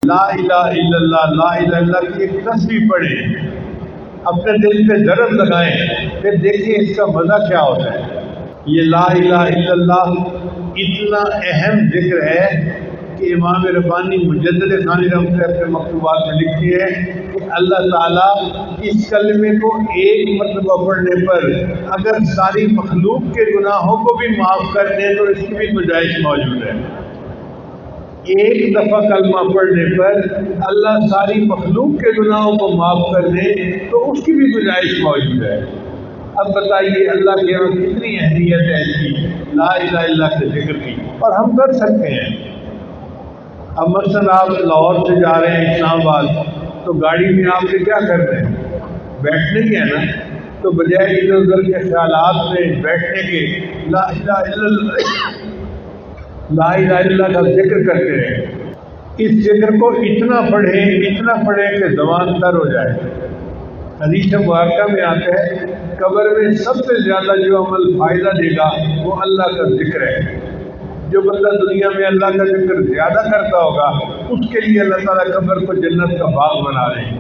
لا الہ الا اللہ، لا الہ الا اللہ کی ایک تصویر پڑھیں، اپنے دل پہ ضرب لگائیں، پھر دیکھیں اس کا مزہ کیا ہوتا ہے۔ یہ لا الہ الا اللہ اتنا اہم ذکر ہے کہ امام ربانی مجدد ثانی رحمۃ اللہ اپنے مکتوبات میں لکھتی ہے کہ اللہ تعالیٰ اس کلمے کو ایک مرتبہ پڑھنے پر اگر ساری مخلوق کے گناہوں کو بھی معاف کر دے تو اس کی بھی گنجائش موجود ہے۔ ایک دفعہ کلمہ پڑھنے پر اللہ ساری مخلوق کے گناہوں کو معاف کر دے تو اس کی بھی گنجائش موجود ہے۔ اب بتائیے اللہ کے یہاں کتنی اہمیت ہے اس کی، لا الہ الا اللہ کے ذکر کی، اور ہم کر سکتے ہیں۔ اب مثلاً آپ لاہور سے جا رہے ہیں اسلام آباد، تو گاڑی میں آپ کے کیا کر رہے ہیں؟ بیٹھنے کے ہیں نا، تو بجائے ادھر ادھر کے خیالات میں بیٹھنے کے لا الہ الا اللہ، لا الہ الا اللہ کا ذکر کرتے رہیں۔ اس ذکر کو اتنا پڑھیں کہ زبان تر ہو جائے۔ حدیث مبارکہ میں آتا ہے قبر میں سب سے زیادہ جو عمل فائدہ دے گا وہ اللہ کا ذکر ہے۔ جو بندہ دنیا میں اللہ کا ذکر زیادہ کرتا ہوگا اس کے لیے اللہ تعالیٰ قبر کو جنت کا باغ بنا رہے ہیں۔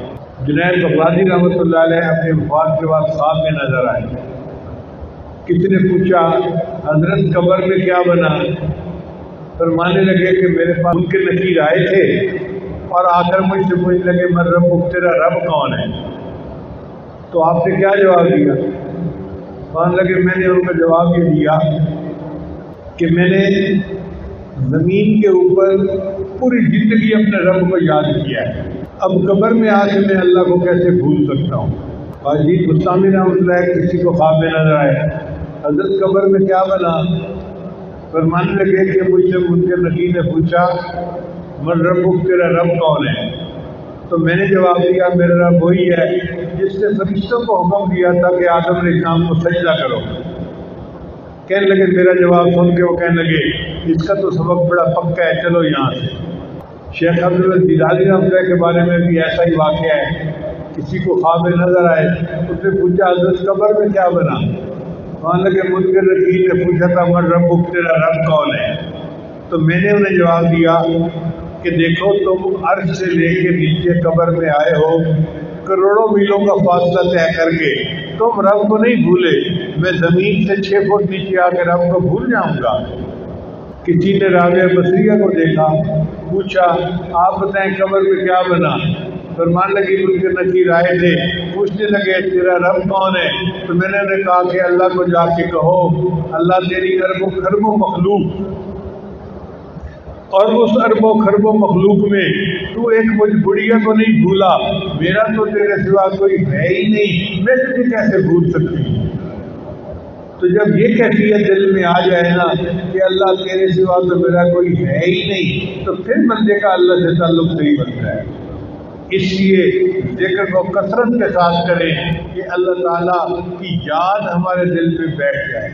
جنید بغدادی رحمۃ اللہ علیہ اپنے وفات کے بعد خواب میں نظر آئے۔ کسی نے پوچھا حضرت قبر میں کیا بنا؟ فرمانے لگے کہ میرے پاس ان کے نکیر آئے تھے اور آ کر مجھ سے پوچھنے لگے من رب، تیرا رب کون ہے؟ تو آپ نے کیا جواب دیا؟ مان لگے میں نے ان کو جواب یہ دیا کہ میں نے زمین کے اوپر پوری زندگی اپنے رب کو یاد کیا ہے، اب قبر میں آ کے میں اللہ کو کیسے بھول سکتا ہوں؟ واجد مستعمل رحمۃ اللہ کسی کو خواب میں نظر آئے حضرت قبر میں کیا بنا؟ فرمانے لگے کہ مجھ سے منکر نکیر نے پوچھا من رب، تیرا رب کون ہے؟ تو میں نے جواب دیا میرا رب وہی ہے جس نے فرشتوں کو حکم دیا تھا کہ آدم علیہ السلام کو سجدہ کرو۔ کہنے لگے میرا جواب سن کے وہ کہنے لگے اس کا تو سبق بڑا پکا ہے، چلو یہاں سے۔ شیخ عبدالعزیز رحمۃ اللہ کے بارے میں بھی ایسا ہی واقعہ ہے، کسی کو خواب میں نظر آئے، اس نے پوچھا حضرت قبر میں کیا بنا؟ مان لگے منکر نکیر نے پوچھا تھا من رب، تیرا رب کون ہے؟ تو میں نے انہیں جواب دیا کہ دیکھو تم عرش سے لے کے نیچے قبر میں آئے ہو، کروڑوں میلوں کا فاصلہ طے کر کے، تم رب کو نہیں بھولے، میں زمین سے 6 فٹ نیچے آ کے رب کو بھول جاؤں گا؟ کسی نے رابعہ بصریہ کو دیکھا، پوچھا آپ بتائیں قبر میں کیا بنا؟ فرمان لگی منکر نکیر آئے تھے، پوچھنے لگے تیرا رب کون ہے؟ تو میں نے انہیں کہا کہ اللہ کو جا کے کہو اللہ تیری اربوں خربوں مخلوق اور اس اربوں خربوں مخلوق میں تو ایک مجھ بڑھیا کو نہیں بھولا، میرا تو تیرے سوا کوئی ہے ہی نہیں، میں تجھے کیسے بھول سکتی ہوں؟ تو جب یہ کیفیت دل میں آ جائے نا کہ اللہ تیرے سوا تو میرا کوئی ہے ہی نہیں، تو پھر بندے کا اللہ سے تعلق صحیح بنتا ہے۔ اس لیے ذکر کو کثرت کے ساتھ کریں کہ اللہ تعالیٰ کی یاد ہمارے دل میں بیٹھ جائے۔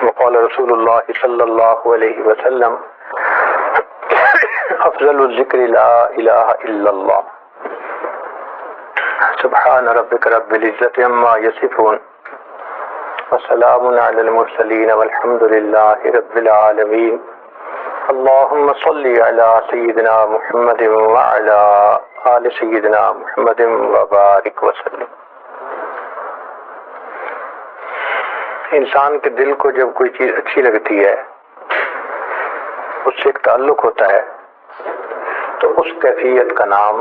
وقال رسول اللہ صلی اللہ علیہ وسلم افضل الذکر لا الہ الا اللہ سبحان ربک رب العزت عما یصفون وسلام علی المرسلین والحمد للہ رب العالمین اللہم صلی علی سیدنا محمد وعلی آل سیدنا محمد وبارک وسلم۔ انسان کے دل کو جب کوئی چیز اچھی لگتی ہے، اس سے ایک تعلق ہوتا ہے، تو اس کیفیت کا نام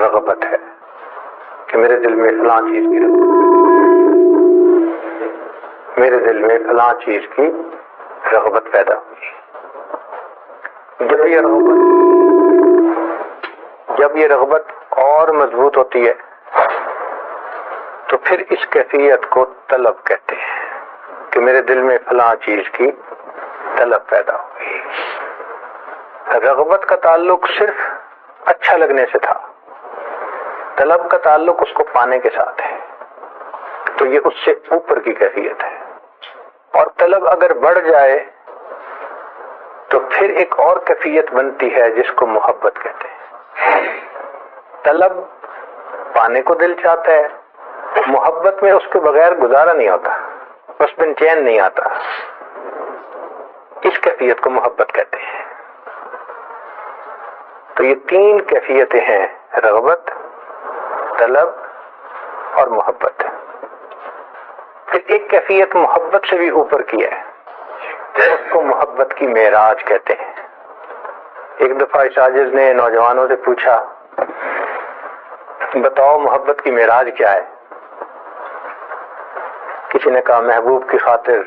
رغبت ہے کہ میرے دل میں فلاں چیز کی میرے دل میں فلاں چیز کی رغبت پیدا ہوئی۔ جب یہ رغبت اور مضبوط ہوتی ہے تو پھر اس کیفیت کو طلب کہتے ہیں کہ میرے دل میں فلاں چیز کی طلب پیدا ہوئی۔ رغبت کا تعلق صرف اچھا لگنے سے تھا، طلب کا تعلق اس کو پانے کے ساتھ ہے، تو یہ اس سے اوپر کی کیفیت ہے۔ اور طلب اگر بڑھ جائے تو پھر ایک اور کیفیت بنتی ہے جس کو محبت کہتے ہیں۔ طلب پانے کو دل چاہتا ہے، محبت میں اس کے بغیر گزارا نہیں ہوتا، اس میں چین نہیں آتا، اس کیفیت کو محبت کہتے ہیں۔ تو یہ تین کیفیتیں ہیں، رغبت، طلب اور محبت۔ پھر ایک کیفیت محبت سے بھی اوپر کی ہے، اس کو محبت کی معراج کہتے ہیں۔ ایک دفعہ شاجز نے نوجوانوں سے پوچھا، بتاؤ محبت کی معراج کیا ہے؟ کسی نے کہا محبوب کی خاطر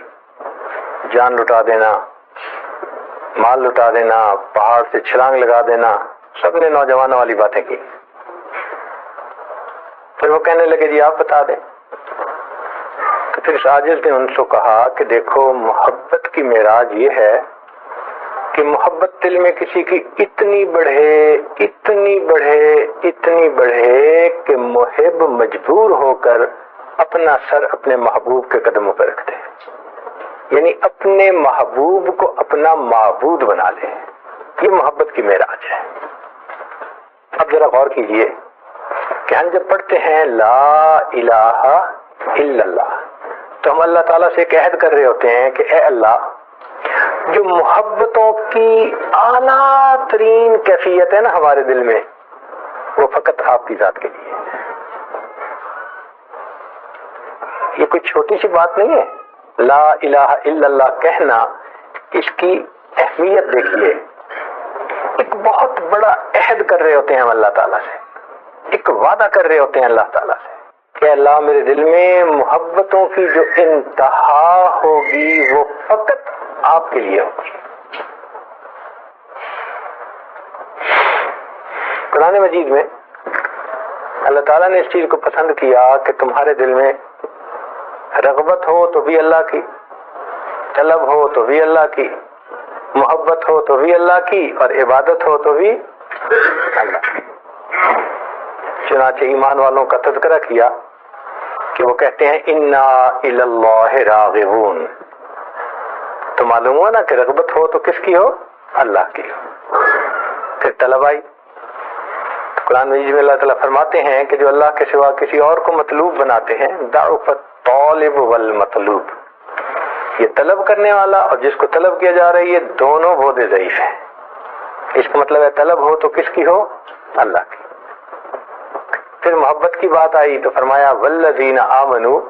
جان لٹا دینا، مال لٹا دینا، پہاڑ سے چھلانگ لگا دینا، سب نے نوجوانوں والی باتیں کی۔ پھر وہ کہنے لگے جی آپ بتا دیں۔ تو پھر شاجز نے ان سے کہا کہ دیکھو محبت کی معراج یہ ہے کہ محبت دل میں کسی کی اتنی بڑھے اتنی بڑھے اتنی بڑھے کہ محب مجبور ہو کر اپنا سر اپنے محبوب کے قدموں پر رکھ دے، یعنی اپنے محبوب کو اپنا معبود بنا لے۔ یہ محبت کی معراج ہے۔ اب ذرا غور کیجئے کہ ہم جب پڑھتے ہیں لا الہ الا اللہ تو ہم اللہ تعالیٰ سے ایک عہد کر رہے ہوتے ہیں کہ اے اللہ، جو محبتوں کی اعلیٰ ترین کیفیت ہے نا ہمارے دل میں، وہ فقط آپ کی ذات کے لیے۔ یہ کوئی چھوٹی سی بات نہیں ہے۔ لا الہ الا اللہ کہنا، اس کی اہمیت دیکھیے۔ ایک بہت بڑا عہد کر رہے ہوتے ہیں ہم اللہ تعالیٰ سے، ایک وعدہ کر رہے ہوتے ہیں اللہ تعالیٰ سے کہ اللہ میرے دل میں محبتوں کی جو انتہا ہوگی وہ فقط آپ کے لیے ہوگی۔ قرآن مجید میں اللہ تعالیٰ نے اس چیز کو پسند کیا کہ تمہارے دل میں رغبت ہو تو بھی اللہ کی، طلب ہو تو بھی اللہ کی، محبت ہو تو بھی اللہ کی، اور عبادت ہو تو بھی اللہ کی۔ چنانچہ ایمان والوں کا تذکرہ کیا کہ وہ کہتے ہیں انا الی اللہ راغبون۔ تو معلوم ہوا نا کہ رغبت ہو تو کس کی ہو؟ اللہ کی۔ پھر طلب آئی۔ قرآن مجید میں اللہ تعالیٰ فرماتے ہیں کہ جو اللہ کے سوا کسی اور کو مطلوب بناتے ہیں، ضعف الطالب والمطلوب، یہ طلب کرنے والا اور جس کو طلب کیا جا رہا ہے یہ دونوں بہت ضعیف ہیں۔ اس کا مطلب ہے طلب ہو تو کس کی ہو؟ اللہ کی۔ پھر محبت کی بات آئی تو فرمایا والذین آمنوا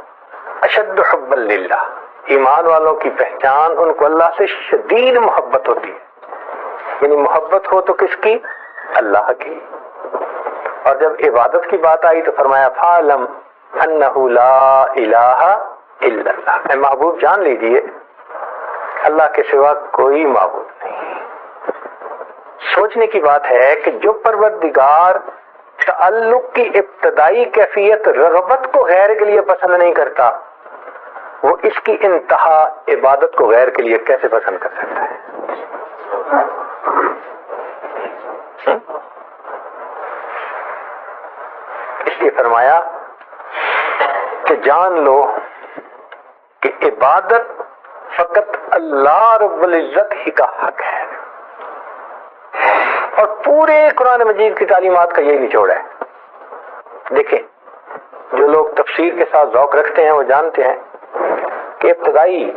اشد حبا للہ، ایمان والوں کی پہچان ان کو اللہ سے شدید محبت ہوتی ہے، یعنی محبت ہو تو کس کی؟ اللہ کی۔ اور جب عبادت کی بات آئی تو فرمایا فَاعْلَمْ أَنَّهُ لَا إِلَٰهَ إِلَّا اللَّهُ، اے محبوب جان لیجئے اللہ کے سوا کوئی معبود نہیں۔ سوچنے کی بات ہے کہ جو پروردگار تعلق کی ابتدائی کیفیت رغبت کو غیر کے لیے پسند نہیں کرتا، وہ اس کی انتہا عبادت کو غیر کے لیے کیسے پسند کر سکتا ہے؟ اس لیے فرمایا کہ جان لو کہ عبادت فقط اللہ رب العزت ہی کا حق ہے، اور پورے قرآن مجید کی تعلیمات کا یہی نچوڑ ہے۔ دیکھیں، جو لوگ تفسیر کے ساتھ ذوق رکھتے ہیں وہ جانتے ہیں کہ ابتدائی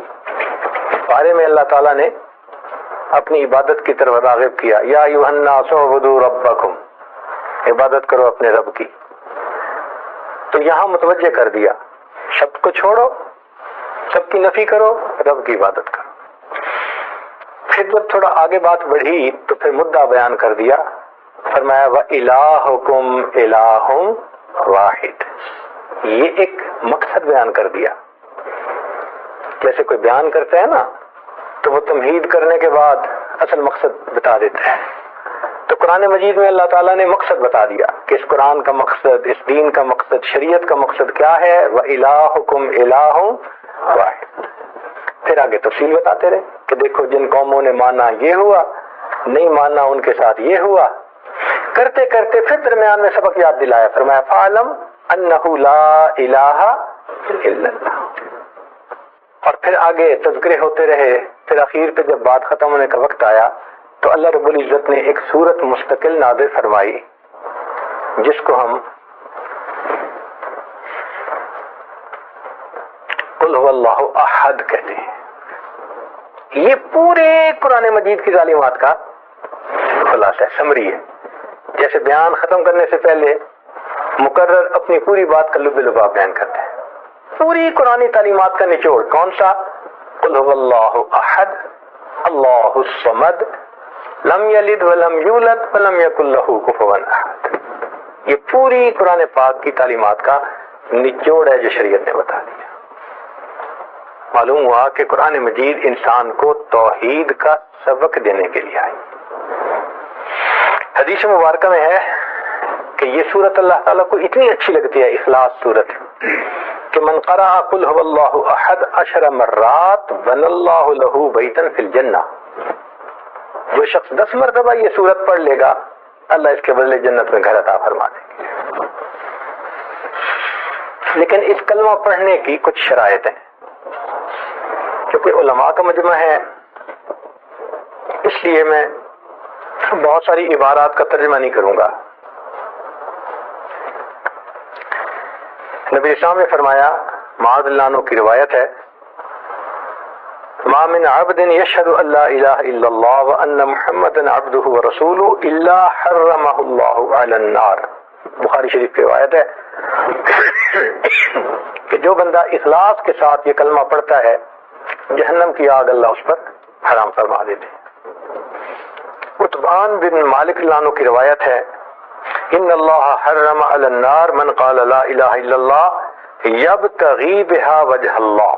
پارے میں اللہ تعالیٰ نے اپنی عبادت کی طرف راغب کیا، یا ایھا الناس اعبدوا ربکم، عبادت کرو اپنے رب کی۔ تو یہاں متوجہ کر دیا، شب کو چھوڑو، سب کی نفی کرو، رب کی عبادت کرو۔ پھر جب تھوڑا آگے بات بڑھی تو پھر مدعا بیان کر دیا، فرمایا وَإِلَٰهُكُمْ إِلَٰهٌ وَاحِدٌ، یہ ایک مقصد بیان کر دیا۔ جیسے کوئی بیان کرتا ہے نا تو وہ تمہید کرنے کے بعد اصل مقصد بتا دیتا ہے، تو قرآن مجید میں اللہ تعالیٰ نے مقصد بتا دیا کہ اس قرآن کا مقصد، اس دین کا مقصد، شریعت کا مقصد کیا ہے، وَإِلَٰهُكُمْ إِلَٰهٌ وَاحِدٌ۔ پھر آگے تفصیل بتاتے رہے کہ دیکھو جن قوموں نے مانا یہ ہوا، نہیں مانا ان کے ساتھ یہ ہوا، کرتے کرتے پھر درمیان میں سبق یاد دلایا، فرمایا فَاعْلَمْ أَنَّهُ لَا إِلَٰهَ إِلَّا اللَّهُ۔ اور پھر آگے تذکرے ہوتے رہے۔ پھر اخیر پہ جب بات ختم ہونے کا وقت آیا تو اللہ رب العزت نے ایک سورت مستقل نازل فرمائی جس کو ہم قل هو اللہ احد کہتے ہیں۔ یہ پورے قرآن مجید کی تعلیمات کا خلاصہ ہے، سمری ہے۔ جیسے بیان ختم کرنے سے پہلے مقرر اپنی پوری بات کا لب لباب بیان کرتے ہیں. پوری قرآنی تعلیمات کا نچوڑ کون سا؟ قل هو اللہ احد اللہ الصمد لم یلد ولم یولد ولم یکن لہ کفوا احد. یہ پوری قرآن پاک کی تعلیمات کا نچوڑ ہے جو شریعت نے بتا دیا. معلوم ہوا کہ قرآن مجید انسان کو توحید کا سبق دینے کے لیے آئی. حدیث مبارکہ میں ہے کہ یہ سورت اللہ تعالیٰ کو اتنی اچھی لگتی ہے، اخلاص سورت، کہ من قرأ قل هو اللہ احد 10 مرات بنى اللہ لہ بیتا فی الجنہ. جو شخص 10 مرتبہ یہ سورت پڑھ لے گا اللہ اس کے بدلے جنت میں گھر عطا فرما دیں گے. لیکن اس کلمہ پڑھنے کی کچھ شرائط ہیں. کیونکہ علماء کا مجمع ہے اس لیے میں بہت ساری عبارات کا ترجمہ نہیں کروں گا. نبی اسلام نے فرمایا، معاذ اللہ عنہ کی روایت ہے، ما من عبد یشہد ان لا الہ الا اللہ وان محمدا عبدہ ورسولہ الا حرمہ اللہ علی النار. بخاری شریف کی روایت ہے کہ جو بندہ اخلاص کے ساتھ یہ کلمہ پڑھتا ہے جہنم کی آگ اللہ اس پر حرام فرما دیتے. عتبان بن مالک اللہ عنہ کی روایت ہے، ان اللہ حرم علی النار من قال لا الہ الا اللہ یبتغی بہا وجہ اللہ.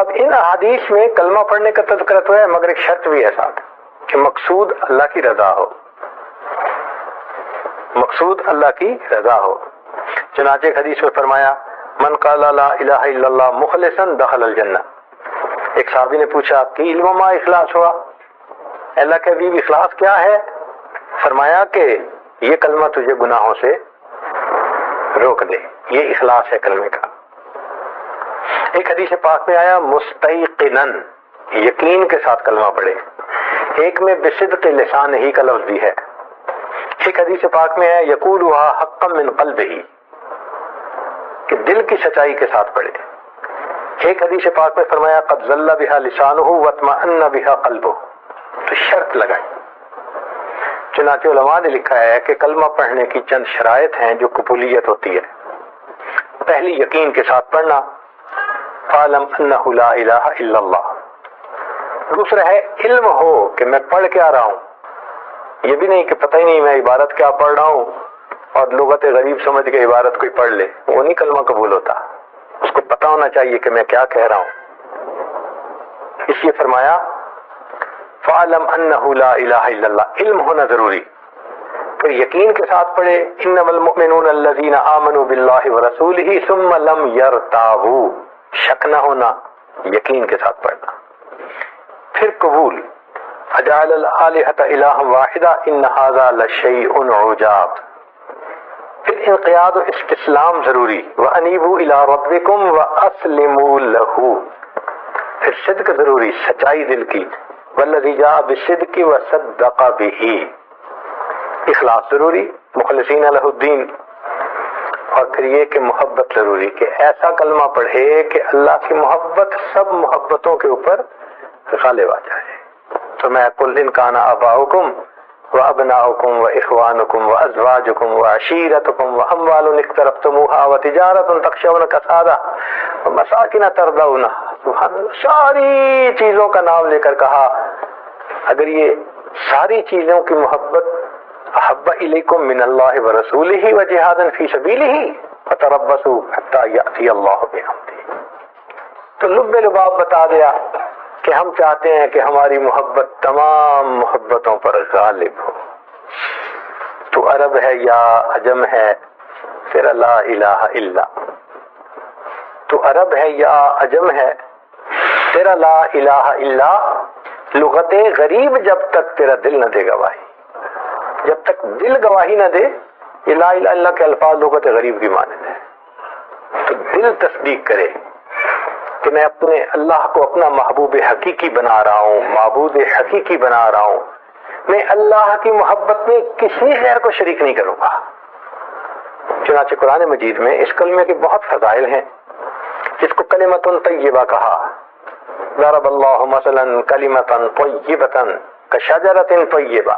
اب ان احادیث میں کلمہ پڑھنے کا تذکرہ تو ہے، مگر ایک شرط بھی ہے ساتھ کہ مقصود اللہ کی رضا ہو. مقصود اللہ کی رضا ہو. چنانچہ ایک حدیث میں فرمایا، من قال لا الہ الا اللہ مخلصا دخل الجنہ. ایک صحابی نے پوچھا کہ علم ما اخلاص ہوا، اللہ کے حبیب اخلاص کیا ہے؟ فرمایا کہ یہ کلمہ تجھے گناہوں سے روک دے. یہ اخلاص ہے کلمے کا. ایک حدیث پاک میں آیا مستیقناً، یقین کے ساتھ کلمہ پڑھے. ایک میں بصدق لسان ہی کا لفظ بھی ہے. ایک حدیث پاک میں ہے یقولها حقا من قلبہ، کہ دل کی سچائی کے ساتھ پڑھے. ایک حدیث پاک میں فرمایا قد ظل بها لسانہ واطمأن بها قلبہ. تو شرط لگائی. چنانچہ علماء نے لکھا ہے کہ کلمہ پڑھنے کی چند شرائط ہیں جو قبولیت ہوتی ہے. پہلی یقین کے ساتھ پڑھنا، فَاعْلَمْ أَنَّهُ لَا إِلَٰهَ إِلَّا اللَّهُ. دوسرا ہے علم ہو کہ میں پڑھ کیا رہا ہوں. یہ بھی نہیں کہ پتہ ہی نہیں میں عبارت کیا پڑھ رہا ہوں اور لغت غریب سمجھ کے عبارت کوئی پڑھ لے، وہ نہیں کلمہ قبول ہوتا. اس کو پتہ ہونا چاہیے کہ میں کیا کہہ رہا ہوں. اس لیے فرمایا فَاعْلَمْ أَنَّهُ لَا إِلَٰهَ إِلَّا اللَّهُ. علم ہونا ضروری. پھر یقین کے ساتھ پڑھے إِنَّمَا الْمُؤْمِنُونَ الَّذِينَ آمَنُوا بِاللَّهِ وَرَسُولِهِ ثُمَّ لَمْ يَرْتَابُوا. شک نہ ہونا، یقین کے ساتھ پڑھنا. پھر قبول اجعل الآلہۃ الہا واحدہ ان ھذا لشیء عجاب. پھر انقیاد و استسلام ضروری، وانیبوا الی ربکم واسلموا لہ. پھر صدق ضروری، سچائی دل کی، والذی جاء بالصدق وصدق بہ. اخلاص ضروری، مخلصین لہ الدین. اور پھر یہ کہ محبت ضروری، کہ ایسا کلمہ پڑھے کہ اللہ کی محبت سب محبتوں کے اوپر غالب آ جائے. تو میں قل ان کان آباؤکم وابناؤکم واخوانکم وازواجکم وعشیرتکم واموال اقترفتموها وتجارۃ تخشون کسادها ومساکن ترضونها. سبحان اللہ، ساری چیزوں کا نام لے کر کہا. اگر یہ ساری چیزوں کی محبت احب الیکم من اللہ ورسولہ وجہاد فی سبیلہ فتربصوا حتی یأتی اللہ بامرہ. تو لب لباب بتا دیا کہ ہم چاہتے ہیں کہ ہماری محبت تمام محبتوں پر غالب ہو. تو عرب ہے یا عجم ہے، پھر لا الہ الا. تو عرب ہے یا عجم ہے، تیرا لا الہ الا. لغت غریب جب تک تیرا دل نہ دے گواہی، جب تک دل گواہی نہ دے، یہ لا الہ الا کے الفاظ لغت غریب کی مانند ہے. تو دل تصدیق کرے کہ میں اپنے اللہ کو اپنا محبوب حقیقی بنا رہا ہوں، معبود حقیقی بنا رہا ہوں. میں اللہ کی محبت میں کسی غیر کو شریک نہیں کروں گا. چنانچہ قرآن مجید میں اس کلمے کے بہت فضائل ہیں، جس کو کلمۃ طیبہ کہا. ضرب اللہ مثلا کلمۃ طیبۃ کشجرۃ طیبہ.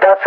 10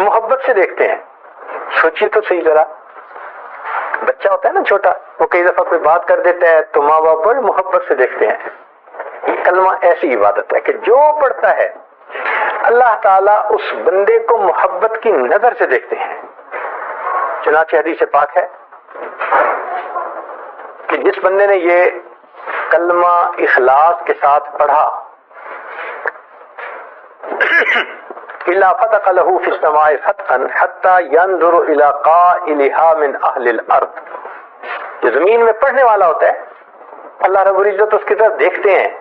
محبت سے دیکھتے ہیں. سوچیے تو صحیح ذرا, بچہ ہوتا ہے نا چھوٹا, وہ کئی دفعہ کوئی بات کر دیتا ہے تو ماں باپ بڑے محبت سے دیکھتے ہیں. یہ کلمہ ایسی عبادت ہے کہ جو پڑھتا ہے اللہ تعالیٰ اس بندے کو محبت کی نظر سے دیکھتے ہیں. چنانچہ حدیث پاک ہے کہ جس بندے نے یہ کلمہ اخلاص کے ساتھ پڑھا, الا فتح له في السماء فتحا حتى ينظر الى قائلها من اهل الارض. جو زمین میں پڑھنے والا ہوتا ہے اللہ رب العزت اس کی طرف دیکھتے ہیں.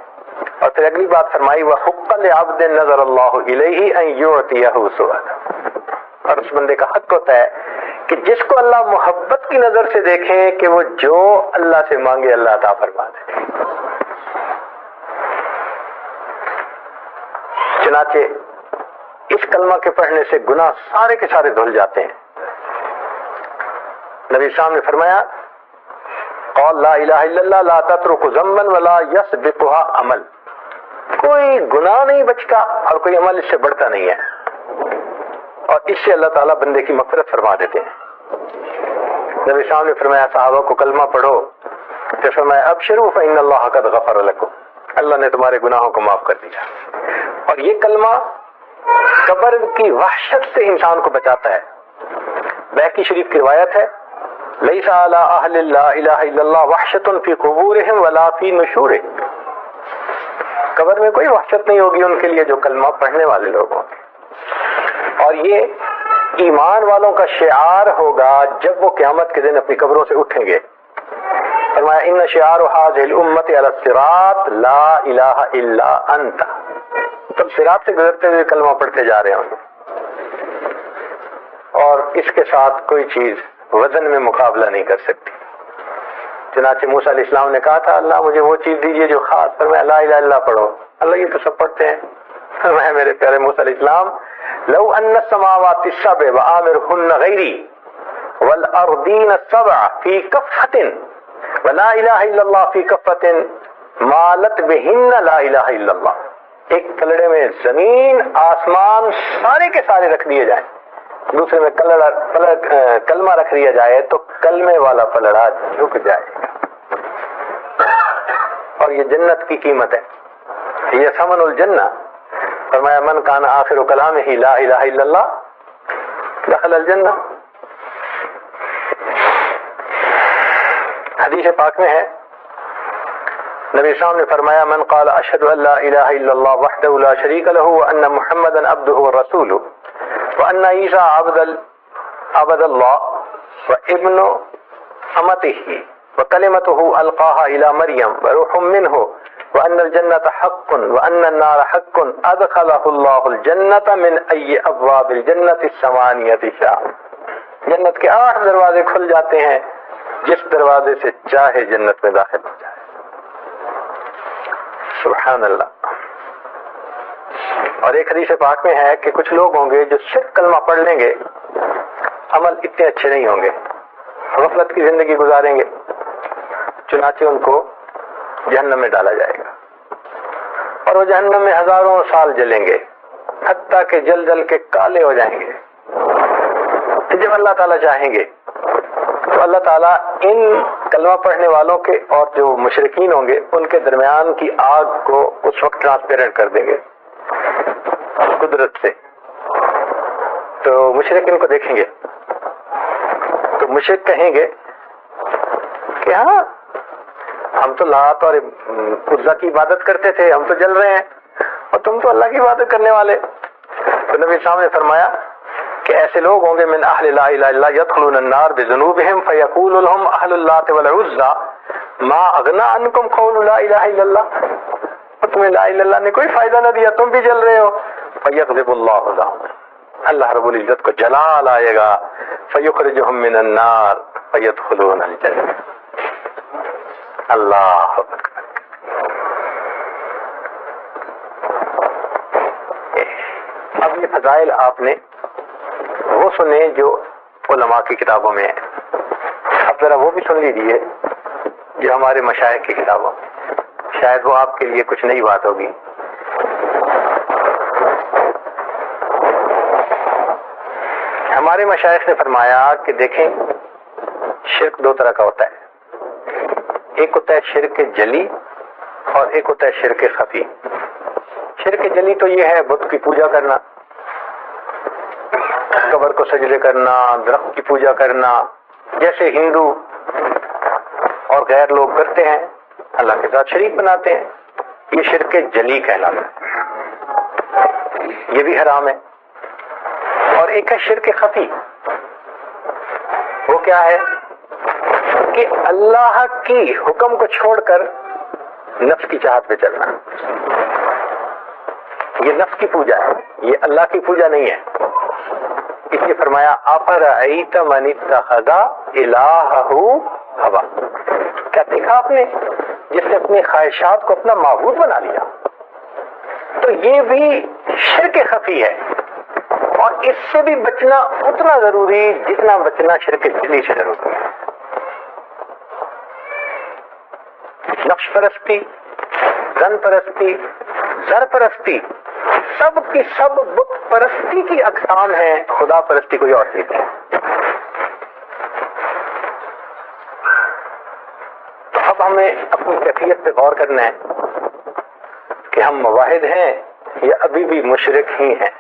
اور پھر اگلی بات فرمائی وحق لعبد نظر اللہ الیہ ان یعطیہ سؤالا. اور اس بندے کا حق ہوتا ہے کہ جس کو اللہ محبت کی نظر سے دیکھیں کہ وہ جو اللہ سے مانگے اللہ عطا فرما دے. چنانچہ اس کلمہ کے پڑھنے سے گناہ سارے کے سارے دھل جاتے ہیں. نبی صاحب نے فرمایا قال لا الہ الا اللہ لا تترک ذنبا ولا یسبقها عمل. کوئی گناہ نہیں بچتا اور کوئی عمل اس سے بڑھتا نہیں ہے, اور اس سے اللہ تعالیٰ بندے کی مغفرت فرما دیتے ہیں. نبی صاحب نے فرمایا صحابہ کو کلمہ پڑھو, تو فرمایا ابشروا فإن اللہ قد غفر لکم, اللہ نے تمہارے گناہوں کو معاف کر دیا. اور یہ کلمہ قبر کی وحشت سے انسان کو بچاتا ہے. بیہقی شریف کی روایت ہے لیس علی اہل لا الہ الا اللہ وحشت فی قبورہم ولا فی نشورہم. قبر میں کوئی وحشت نہیں ہوگی ان کے لیے جو کلمہ پڑھنے والے لوگ ہوں گے. اور یہ ایمان والوں کا شعار ہوگا جب وہ قیامت کے دن اپنی قبروں سے اٹھیں گے. فرمایا ان شعار هذه الامت علی الصراط لا الہ الا انت. تب صراط سے گزرتے ہوئے کلمہ پڑھتے جا رہے ہوں گے, اور اس کے ساتھ کوئی چیز وزن میں مقابلہ نہیں کر سکتی. چنانچہ موسیٰ علیہ السلام نے کہا تھا اللہ مجھے وہ چیز دیجیے جو خاص. فرمایا لا الہ الا اللہ پڑھو. اللہ یہ تو سب پڑھتے ہیں. فرمایا میرے پیارے موسیٰ علیہ السلام لو ان السماوات السبع وآمرهن غیری والارضین السبع فی کفۃ ولا الہ الا اللہ فی کفۃ مالت بہن لا الہ الا اللہ. ایک پلڑے میں زمین آسمان سارے کے سارے رکھ دیے جائیں, دوسرے میں کلمہ رکھ دیا جائے تو کلمے والا پلڑا جھک جائے گا. اور یہ جنت کی قیمت ہے, یہ ثمن الجنہ. فرمایا من کان آخر کلامہ لا الہ الا اللہ دخل الجنہ. حدیث پاک میں ہے نبی صاحب نے فرمایا من قال اشہد ان لا الہ الا اللہ وحدہ لا شریک لہ وان محمدا عبدہ ورسولہ وان عیسیٰ عبد اللہ وابن امتہ وکلمتہ القاها الى مریم وروح منہ وان الجنۃ حق وان النار حق ادخلہ اللہ الجنۃ من ای ابواب الجنۃ الثمانیۃ شاء. جنت کے 8 دروازے کھل جاتے ہیں, جس دروازے سے چاہے جنت میں داخل ہو جائے. سبحان اللہ. اور ایک حدیث پاک میں ہے کہ کچھ لوگ ہوں گے جو صرف کلمہ پڑھ لیں گے, عمل اتنے اچھے نہیں ہوں گے, غفلت کی زندگی گزاریں گے, چنانچہ ان کو جہنم میں ڈالا جائے گا. اور وہ جہنم میں ہزاروں سال جلیں گے حتیٰ کہ جل جل کے کالے ہو جائیں گے. جب اللہ تعالیٰ چاہیں گے تو اللہ تعالیٰ ان کلمہ پڑھنے والوں کے اور جو مشرکین ہوں گے ان کے درمیان کی آگ کو اس وقت ٹرانسپیرنٹ کر دیں گے قدرت سے. تو مشرک ان کو دیکھیں گے تو مشرک کہیں گے کہ ہاں ہم تو لات اور عزا کی عبادت کرتے تھے, ہم تو جل رہے ہیں, اور تم تو اللہ کی عبادت کرنے والے. تو نبی صاحب نے فرمایا کہ ایسے لوگ ہوں گے من اہل لا الہ الا اللہ يدخلون النار بذنوبهم فيقول لهم اہل اللات والعزى ما اغنى عنكم قول لا الہ الا اللہ. تمہیں لا الہ الا اللہ نے کوئی فائدہ نہ دیا, تم بھی جل رہے ہو. فیغضب اللہ لهم, اللہ رب العزت کو جلال آئے گا. فیخرجهم من النار فیدخلون الجنہ. اللہ اکبر. اب یہ فضائل آپ نے وہ سنے جو علماء کی کتابوں میں ہیں, اب ذرا وہ بھی سن لیجیے جو ہمارے مشائخ کی کتابوں میں, شاید وہ آپ کے لیے کچھ نئی بات ہوگی. ہمارے مشائخ نے فرمایا کہ دیکھیں شرک دو طرح کا ہوتا ہے، ایک ہوتا ہے شرک جلی اور ایک ہوتا ہے شرک خفی۔ شرک جلی تو یہ ہے بت کی پوجا کرنا، قبر کو سجدے کرنا، درخت کی پوجا کرنا، جیسے ہندو اور غیر لوگ کرتے ہیں، اللہ کے ساتھ شریک بناتے ہیں، یہ شرک جلی کہلاتا ہے، یہ بھی حرام ہے۔ اور ایک ہے شرک خفی، وہ کیا ہے کہ اللہ کی حکم کو چھوڑ کر نفس کی چاہت پہ چلنا، یہ نفس کی پوجا ہے، یہ اللہ کی پوجا نہیں ہے۔ اس لیے فرمایا افرأیت من اتخذ الہہ ہوا، کیا دیکھا آپ نے جس نے اپنی خواہشات کو اپنا معبود بنا لیا؟ تو یہ بھی شرک خفی ہے، اور اس سے بھی بچنا اتنا ضروری جتنا بچنا شرک جلی سے ضروری ہے۔ نفس پرستی، زن پرستی، زر پرستی، سب کی سب بت پرستی کی اقسام ہیں، خدا پرستی کوئی اور چیز ہے۔ تو اب ہمیں اپنی کیفیت پہ غور کرنا ہے کہ ہم موحد ہیں یا ابھی بھی مشرک ہی ہیں۔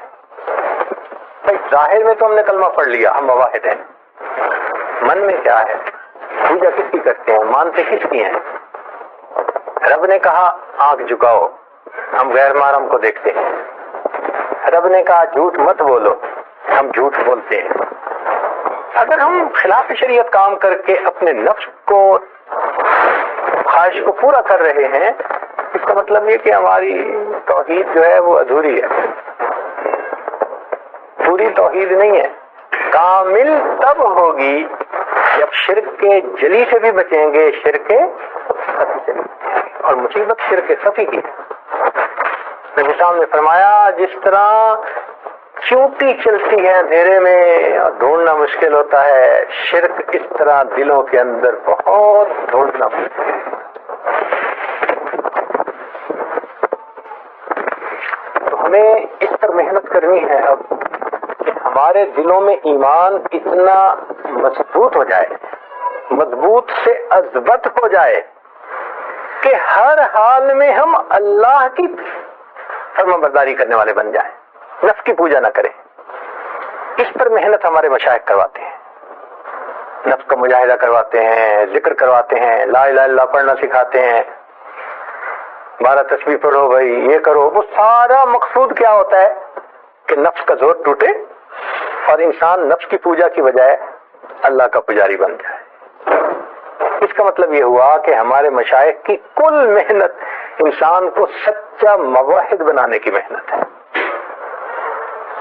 بھائی ظاہر میں تو ہم نے کلمہ پڑھ لیا، ہم موحد ہیں، من میں کیا ہے؟ پوجا کس کی کرتے ہیں؟ مانتے کس کی ہیں؟ رب نے کہا آنکھ جھکاؤ، ہم غیر محرم کو دیکھتے ہیں۔ رب نے کہا جھوٹ مت بولو، ہم جھوٹ بولتے ہیں۔ اگر ہم خلاف شریعت کام کر کے اپنے نفس کو خواہش کو پورا کر رہے ہیں، اس کا مطلب یہ کہ ہماری توحید جو ہے وہ ادھوری ہے، پوری توحید نہیں ہے۔ کامل تب ہوگی جب شرک کے جلی سے بھی بچیں گے، شرک خفی سے بھی بچیں گے، اور مصیبت شرک خفی کی ہے۔ نبی صاحب نے فرمایا جس طرح چیونٹی چلتی ہے اندھیرے میں اور ڈھونڈنا مشکل ہوتا ہے، شرک اس طرح دلوں کے اندر بہت ڈھونڈنا مشکل ہے۔ تو ہمیں اس پر محنت کرنی ہے اب کہ ہمارے دلوں میں ایمان اتنا مضبوط ہو جائے، مضبوط سے اثبت ہو جائے کہ ہر حال میں ہم اللہ کی فرما برداری کرنے والے بن جائیں، نفس کی پوجا نہ کریں۔ اس پر محنت ہمارے مشائخ کرواتے ہیں، نفس کا مجاہدہ کرواتے ہیں، ذکر کرواتے ہیں، لا الہ الا اللہ پڑھنا سکھاتے ہیں، 12 تسبیح پڑھو بھائی، یہ کرو۔ وہ سارا مقصود کیا ہوتا ہے کہ نفس کا زور ٹوٹے اور انسان نفس کی پوجا کی بجائے اللہ کا پجاری بن جائے۔ اس کا مطلب یہ ہوا کہ ہمارے مشائخ کی کل محنت انسان کو سچا موحد بنانے کی محنت ہے،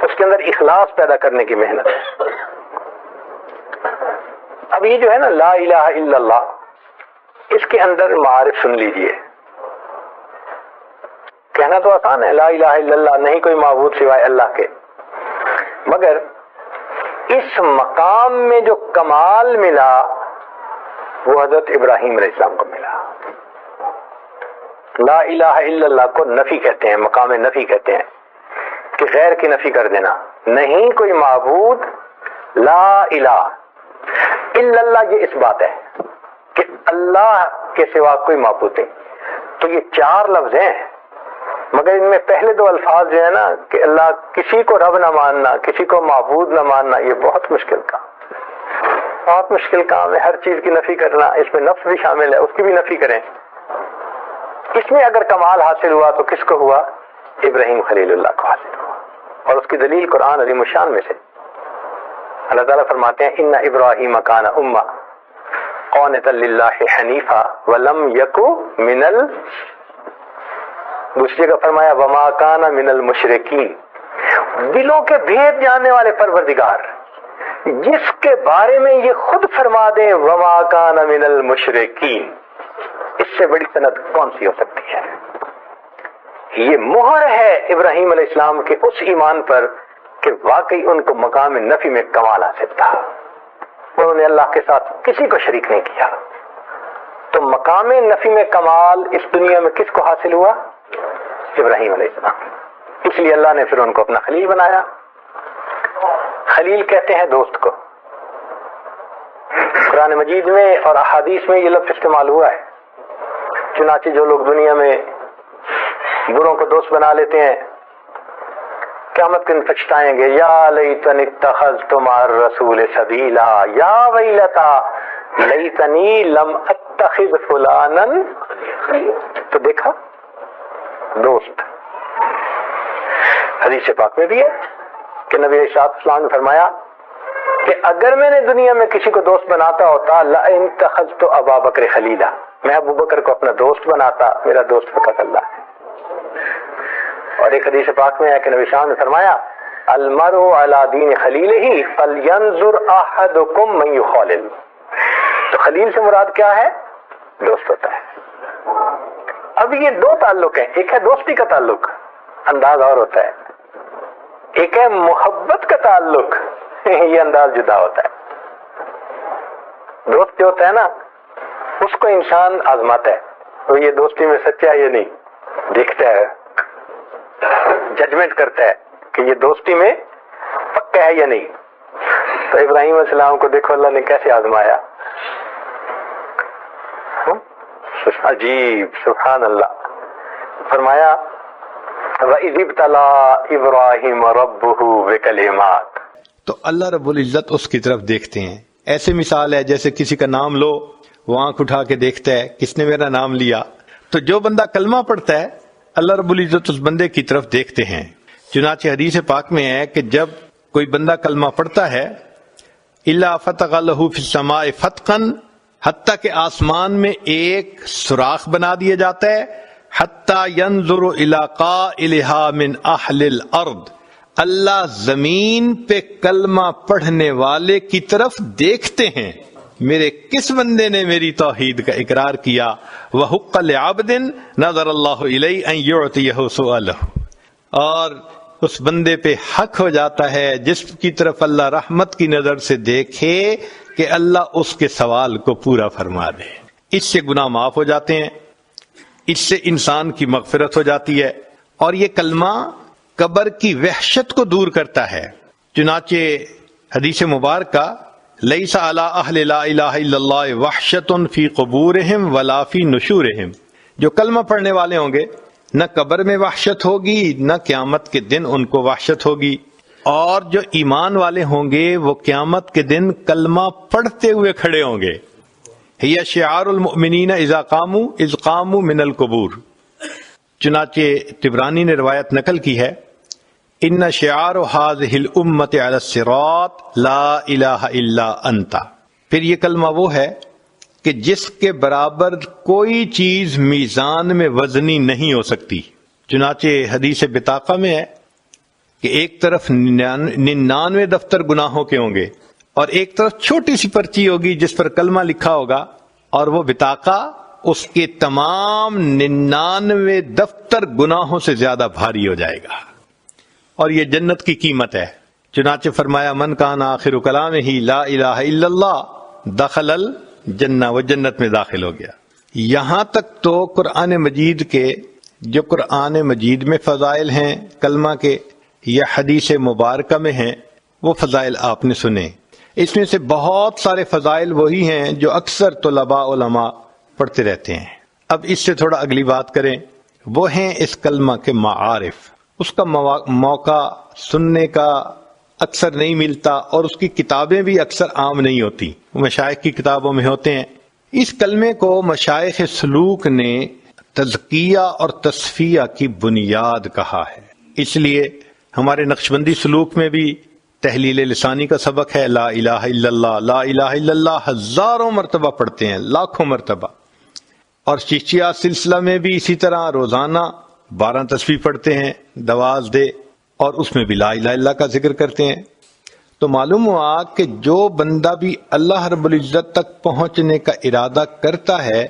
اس کے اندر اخلاص پیدا کرنے کی محنت ہے۔ اب یہ جو ہے نا لا الہ الا اللہ، اس کے اندر معارف سن لیجئے۔ کہنا تو آسان ہے لا الہ الا اللہ، نہیں کوئی معبود سوائے اللہ کے، مگر اس مقام میں جو کمال ملا وہ حضرت ابراہیم علیہ السلام کو ملا۔ لا الہ الا اللہ کو نفی کہتے ہیں، مقام نفی کہتے ہیں کہ غیر کی نفی کر دینا، نہیں کوئی معبود، لا الہ الا اللہ، یہ اس بات ہے کہ اللہ کے سوا کوئی معبود نہیں۔ تو یہ 4 لفظ ہیں، مگر ان میں پہلے 2 الفاظ جو ہے نا کہ اللہ کسی کو رب نہ ماننا، کسی کو معبود نہ ماننا، یہ بہت مشکل کام، بہت مشکل کام ہے۔ ہر چیز کی نفی کرنا، اس میں نفس بھی شامل ہے، اس کی بھی نفی کریں۔ اس میں اگر کمال حاصل ہوا تو کس کو ہوا؟ ابراہیم خلیل اللہ کو حاصل ہوا، اور اس کی دلیل قرآن عظیم الشان میں سے اللہ تعالیٰ فرماتے ہیں ان ابراہیم کان امہ قانتا للہ حنیفا ولم یک من دوسری جگہ فرمایا وما کان من المشرکین، دلوں کے بھید جاننے والے پروردگار جس کے بارے میں یہ خود فرما دیں وما کان من المشرکین، اس سے بڑی سند کون سی ہو سکتی ہے؟ یہ مہر ہے ابراہیم علیہ السلام کے اس ایمان پر کہ واقعی ان کو مقام نفی میں کمال حاصل تھا، انہوں نے اللہ کے ساتھ کسی کو شریک نہیں کیا۔ تو مقام نفی میں کمال اس دنیا میں کس کو حاصل ہوا؟ ابراہیم علیہ السلام۔ اس لیے اللہ نے پھر ان کو اپنا خلیل بنایا۔ خلیل کہتے ہیں دوست کو. قرآن مجید میں اور احادیث میں یہ لفظ استعمال ہوا ہے. چنانچہ جو لوگ دنیا میں بروں کو دوست بنا لیتے ہیں قیامت کے دن پچھتائیں گے, یا لیتنی اتخذت مع الرسول سبیلا یا ویلتا لیتنی لم اتخذ فلانا. تو دیکھا دوست. حدیث پاک میں بھی ہے کہ نبی علیہ السلام نے فرمایا کہ اگر میں نے دنیا میں کسی کو دوست بناتا ہوتا لئن اتخذت ابا بکر خلیلا, میں ابو بکر کو اپنا دوست بناتا, میرا دوست فقط اللہ ہے. اور ایک حدیث پاک میں ہے کہ نبی صاحب نے فرمایا المرء علی دین خلیلہ فلینظر احدکم من یخالل. تو خلیل سے مراد کیا ہے؟ دوست ہوتا ہے. اب یہ دو تعلق ہیں, ایک ہے دوستی کا تعلق, انداز اور ہوتا ہے, ایک ہے محبت کا تعلق, یہ انداز جدا ہوتا ہے. دوست جو ہوتا ہے نا اس کو انسان آزماتا ہے, تو یہ دوستی میں سچا ہے یا نہیں, دیکھتا ہے, ججمنٹ کرتا ہے کہ یہ دوستی میں پکا ہے یا نہیں. تو ابراہیم علیہ السلام کو دیکھو اللہ نے کیسے آزمایا, عجیب, سبحان اللہ. فرمایا وَإِذِ ابْتَلَىٰ إِبْرَاهِيمَ رَبُّهُ بِكَلِمَاتٍ. تو اللہ رب العزت اس کی طرف دیکھتے ہیں. ایسے مثال ہے جیسے کسی کا نام لو, وہ آنکھ اٹھا کے دیکھتا ہے کس نے میرا نام لیا. تو جو بندہ کلمہ پڑھتا ہے اللہ رب العزت اس بندے کی طرف دیکھتے ہیں. چنانچہ حدیث پاک میں ہے کہ جب کوئی بندہ کلمہ پڑھتا ہے إِلَّا فَتَحَ لَهُ فِي السَّمَاءِ فَتْقًا, حتیٰ کہ آسمان میں ایک سوراخ بنا دیا جاتا ہے, حتیٰ ينظر إِلَىٰ قَائِلِهَا مِنْ أَهْلِ الْأَرْضِ, اللہ زمین پہ کلمہ پڑھنے والے کی طرف دیکھتے ہیں میرے کس بندے نے میری توحید کا اقرار کیا. وَحُقَّ لِعَبْدٍ نَظَرَ اللَّهُ إِلَيْهِ أَن يُعْطِيَهُ سُؤَالَهُ, اور اس بندے پہ حق ہو جاتا ہے جس کی طرف اللہ رحمت کی نظر سے دیکھے کہ اللہ اس کے سوال کو پورا فرما دے. اس سے گناہ معاف ہو جاتے ہیں, اس سے انسان کی مغفرت ہو جاتی ہے, اور یہ کلمہ قبر کی وحشت کو دور کرتا ہے. چنانچہ حدیث مبارکہ لیس علی اہل لا الہ الا اللہ وحشت فی قبورہم ولا فی نشورہم, جو کلمہ پڑھنے والے ہوں گے نہ قبر میں وحشت ہوگی نہ قیامت کے دن ان کو وحشت ہوگی, اور جو ایمان والے ہوں گے وہ قیامت کے دن کلمہ پڑھتے ہوئے کھڑے ہوں گے. ہی شعار المؤمنین اذا قاموا من القبور. چنانچہ طبرانی نے روایت نقل کی ہے ان شعار هذه الامه على الصراط لا الہ الا انت. پھر یہ کلمہ وہ ہے کہ جس کے برابر کوئی چیز میزان میں وزنی نہیں ہو سکتی. چنانچہ حدیث بطاقہ میں ہے کہ ایک طرف 99 دفتر گناہوں کے ہوں گے اور ایک طرف چھوٹی سی پرچی ہوگی جس پر کلمہ لکھا ہوگا, اور وہ بطاقہ اس کے تمام 99 دفتر گناہوں سے زیادہ بھاری ہو جائے گا, اور یہ جنت کی قیمت ہے. چنانچہ فرمایا من کان آخر کلامہ لا الہ الا اللہ دخل الجنہ, وہ جنت میں داخل ہو گیا. یہاں تک تو قرآن مجید کے جو قرآن مجید میں فضائل ہیں کلمہ کے یا حدیث مبارکہ میں ہیں وہ فضائل آپ نے سنے. اس میں سے بہت سارے فضائل وہی ہیں جو اکثر طلباء علماء پڑھتے رہتے ہیں. اب اس سے تھوڑا اگلی بات کریں, وہ ہیں اس کلمہ کے معارف. اس کا موقع سننے کا اکثر نہیں ملتا, اور اس کی کتابیں بھی اکثر عام نہیں ہوتی, مشائخ کی کتابوں میں ہوتے ہیں. اس کلمے کو مشائخ سلوک نے تزکیہ اور تصفیہ کی بنیاد کہا ہے. اس لیے ہمارے نقشبندی سلوک میں بھی تحلیل لسانی کا سبق ہے, لا الہ الا اللہ, لا الہ الا اللہ ہزاروں مرتبہ پڑھتے ہیں, لاکھوں مرتبہ. اور چشتیہ سلسلہ میں بھی اسی طرح روزانہ 12 تسبیح پڑھتے ہیں, دواز دے, اور اس میں بھی لا الہ الا اللہ کا ذکر کرتے ہیں. تو معلوم ہوا کہ جو بندہ بھی اللہ رب العزت تک پہنچنے کا ارادہ کرتا ہے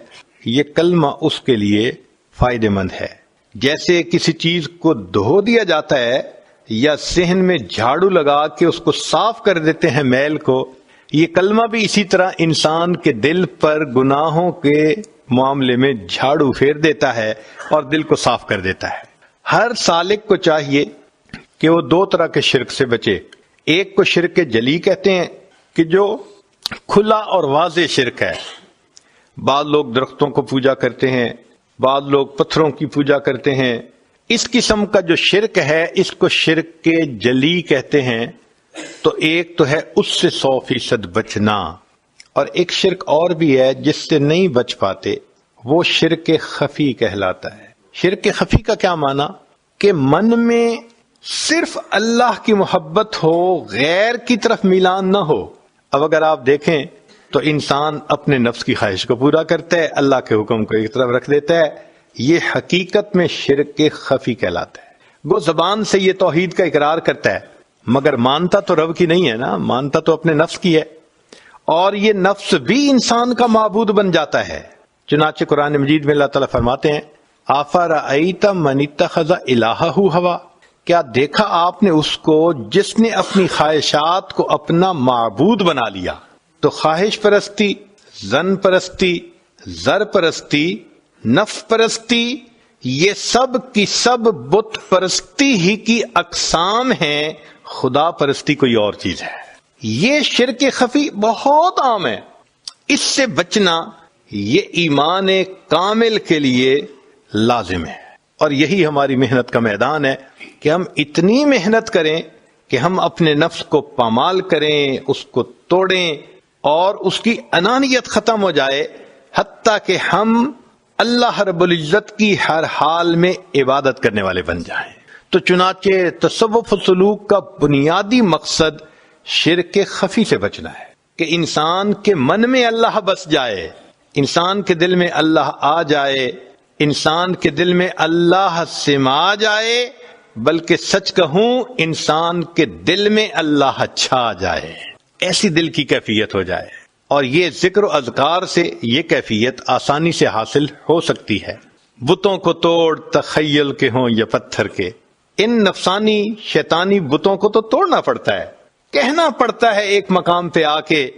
یہ کلمہ اس کے لیے فائدہ مند ہے. جیسے کسی چیز کو دھو دیا جاتا ہے یا صحن میں جھاڑو لگا کے اس کو صاف کر دیتے ہیں میل کو, یہ کلمہ بھی اسی طرح انسان کے دل پر گناہوں کے معاملے میں جھاڑو پھیر دیتا ہے اور دل کو صاف کر دیتا ہے. ہر سالک کو چاہیے کہ وہ 2 طرح کے شرک سے بچے. ایک کو شرک جلی کہتے ہیں کہ جو کھلا اور واضح شرک ہے. بعض لوگ درختوں کو پوجا کرتے ہیں، بعض لوگ پتھروں کی پوجا کرتے ہیں. اس قسم کا جو شرک ہے اس کو شرک جلی کہتے ہیں. تو ایک تو ہے اس سے 100% بچنا، اور ایک شرک اور بھی ہے جس سے نہیں بچ پاتے، وہ شرک خفی کہلاتا ہے. شرک خفی کا کیا معنی؟ کہ من میں صرف اللہ کی محبت ہو، غیر کی طرف میلان نہ ہو. اب اگر آپ دیکھیں تو انسان اپنے نفس کی خواہش کو پورا کرتا ہے، اللہ کے حکم کو ایک طرف رکھ دیتا ہے. یہ حقیقت میں شرک خفی کہلاتا ہے. وہ زبان سے یہ توحید کا اقرار کرتا ہے مگر مانتا تو رب کی نہیں ہے نا، مانتا تو اپنے نفس کی ہے، اور یہ نفس بھی انسان کا معبود بن جاتا ہے. چنانچہ قرآن مجید میں اللہ تعالیٰ فرماتے ہیں أَفَرَأَيْتَ مَنِ اتَّخَذَ إِلَٰهَهُ هَوَىٰ، کیا دیکھا آپ نے اس کو جس نے اپنی خواہشات کو اپنا معبود بنا لیا. تو خواہش پرستی، زن پرستی، زر پرستی، نفس پرستی، یہ سب کی سب بت پرستی ہی کی اقسام ہیں. خدا پرستی کوئی اور چیز ہے. یہ شرک خفی بہت عام ہے. اس سے بچنا یہ ایمان کامل کے لیے لازم ہے، اور یہی ہماری محنت کا میدان ہے کہ ہم اتنی محنت کریں کہ ہم اپنے نفس کو پامال کریں، اس کو توڑیں، اور اس کی انانیت ختم ہو جائے، حتیٰ کہ ہم اللہ رب العزت کی ہر حال میں عبادت کرنے والے بن جائیں. تو چنانچہ تصوف و سلوک کا بنیادی مقصد شرک خفی سے بچنا ہے کہ انسان کے من میں اللہ بس جائے، انسان کے دل میں اللہ آ جائے، انسان کے دل میں اللہ سما جائے، بلکہ سچ کہوں انسان کے دل میں اللہ چھا جائے، ایسی دل کی کیفیت ہو جائے. اور یہ ذکر و اذکار سے یہ کیفیت آسانی سے حاصل ہو سکتی ہے. بتوں کو توڑ تخیل کے ہوں یا پتھر کے، ان نفسانی شیطانی بتوں کو تو توڑنا پڑتا ہے. کہنا پڑتا ہے ایک مقام پہ آ کے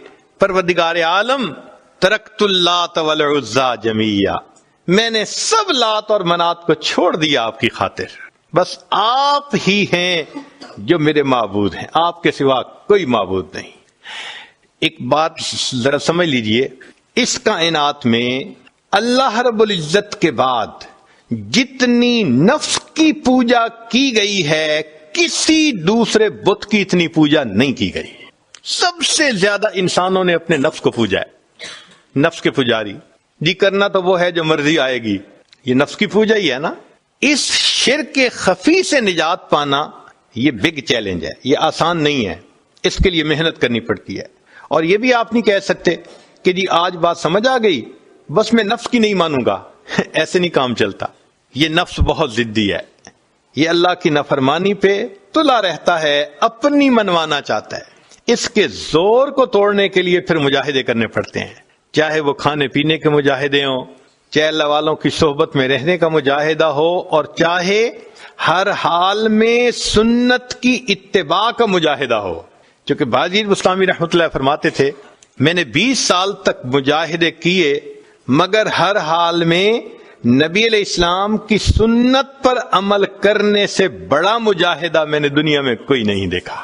پروردگار عالم ترکت اللات والعزی جمیعا، میں نے سب لات اور منات کو چھوڑ دیا آپ کی خاطر، بس آپ ہی ہیں جو میرے معبود ہیں، آپ کے سوا کوئی معبود نہیں. ایک بات ذرا سمجھ لیجئے، اس کائنات میں اللہ رب العزت کے بعد جتنی نفس کی پوجا کی گئی ہے کسی دوسرے بت کی اتنی پوجا نہیں کی گئی. سب سے زیادہ انسانوں نے اپنے نفس کو پوجا ہے. نفس کے پجاری جی کرنا تو وہ ہے جو مرضی آئے گی، یہ نفس کی پوجا ہی ہے نا. اس شرک خفی سے نجات پانا یہ بگ چیلنج ہے، یہ آسان نہیں ہے، اس کے لیے محنت کرنی پڑتی ہے. اور یہ بھی آپ نہیں کہہ سکتے کہ جی آج بات سمجھ آ گئی بس میں نفس کی نہیں مانوں گا. ایسے نہیں کام چلتا. یہ نفس بہت ضدی ہے، یہ اللہ کی نافرمانی پہ تلا رہتا ہے، اپنی منوانا چاہتا ہے. اس کے زور کو توڑنے کے لیے پھر مجاہدے کرنے پڑتے ہیں، چاہے وہ کھانے پینے کے مجاہدے ہوں، چاہے اللہ والوں کی صحبت میں رہنے کا مجاہدہ ہو، اور چاہے ہر حال میں سنت کی اتباع کا مجاہدہ ہو. چونکہ باجیر بسطامی رحمۃ اللہ فرماتے تھے میں نے 20 سال تک مجاہدے کیے مگر ہر حال میں نبی علیہ السلام کی سنت پر عمل کرنے سے بڑا مجاہدہ میں نے دنیا میں کوئی نہیں دیکھا.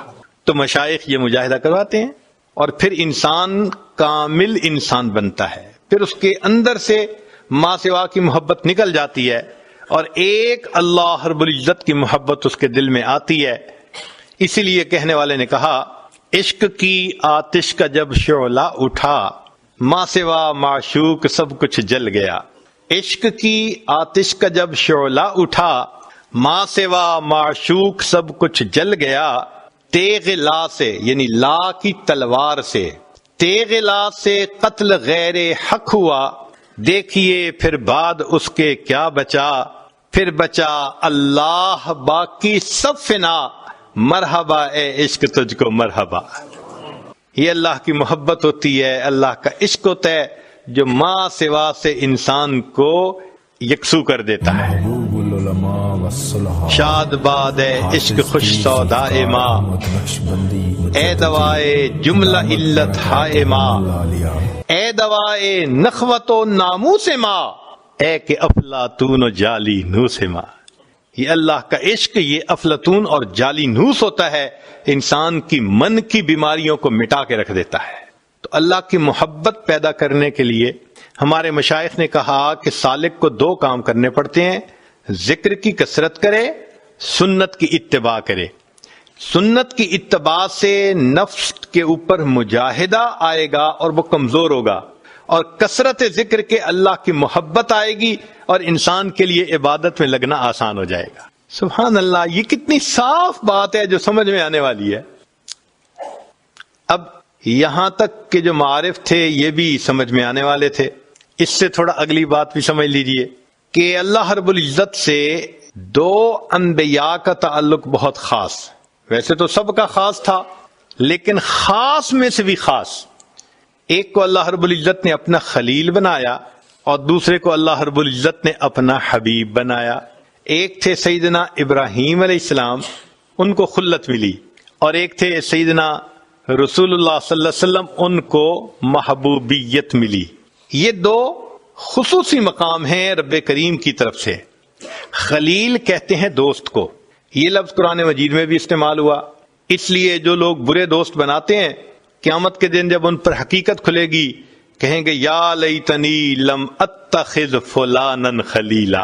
تو مشائخ یہ مجاہدہ کرواتے ہیں، اور پھر انسان کامل انسان بنتا ہے، پھر اس کے اندر سے ماں سوا کی محبت نکل جاتی ہے، اور ایک اللہ رب العزت کی محبت اس کے دل میں آتی ہے. اسی لیے کہنے والے نے کہا عشق کی آتش کا جب شعلہ اٹھا ماں سوا معشوق سب کچھ جل گیا. عشق کی آتش کا جب شعلہ اٹھا ماں سوا معشوق سب کچھ جل گیا. تیغ لا سے یعنی لا کی تلوار سے، تیغ لا سے قتل غیر حق ہوا، دیکھیے پھر بعد اس کے کیا بچا، پھر بچا اللہ باقی سب فنا، مرحبا اے عشق تجھ کو مرحبا. یہ اللہ کی محبت ہوتی ہے، اللہ کا عشق ہوتا ہے جو ماں سوا سے انسان کو یکسو کر دیتا ہے. شاد باد اے عشق خوش سودائے ماں، اے دوائے جملہ علت ہائے ماں، اے دوائے نخوت و ناموس ماں، اے کہ افلاطون و جالی نوس ماں. یہ اللہ کا عشق، یہ افلاطون اور جعلی نوس ہوتا ہے، انسان کی من کی بیماریوں کو مٹا کے رکھ دیتا ہے۔ تو اللہ کی محبت پیدا کرنے کے لیے ہمارے مشائخ نے کہا کہ سالک کو 2 کام کرنے پڑتے ہیں، ذکر کی کثرت کرے، سنت کی اتباع کرے۔ سنت کی اتباع سے نفس کے اوپر مجاہدہ آئے گا اور وہ کمزور ہوگا، اور کثرت ذکر کے اللہ کی محبت آئے گی اور انسان کے لیے عبادت میں لگنا آسان ہو جائے گا۔ سبحان اللہ، یہ کتنی صاف بات ہے جو سمجھ میں آنے والی ہے۔ اب یہاں تک کہ جو معارف تھے یہ بھی سمجھ میں آنے والے تھے، اس سے تھوڑا اگلی بات بھی سمجھ لیجئے کہ اللہ رب العزت سے 2 انبیاء کا تعلق بہت خاص، ویسے تو سب کا خاص تھا لیکن خاص میں سے بھی خاص۔ ایک کو اللہ رب العزت نے اپنا خلیل بنایا اور دوسرے کو اللہ رب العزت نے اپنا حبیب بنایا۔ ایک تھے سیدنا ابراہیم علیہ السلام، ان کو خلت ملی، اور ایک تھے سیدنا رسول اللہ صلی اللہ علیہ وسلم، ان کو محبوبیت ملی۔ یہ 2 خصوصی مقام ہیں رب کریم کی طرف سے۔ خلیل کہتے ہیں دوست کو، یہ لفظ قرآن مجید میں بھی استعمال ہوا، اس لیے جو لوگ برے دوست بناتے ہیں قیامت کے دن جب ان پر حقیقت کھلے گی کہیں گے یا لیتنی لم اتخذ فلانا خلیلا،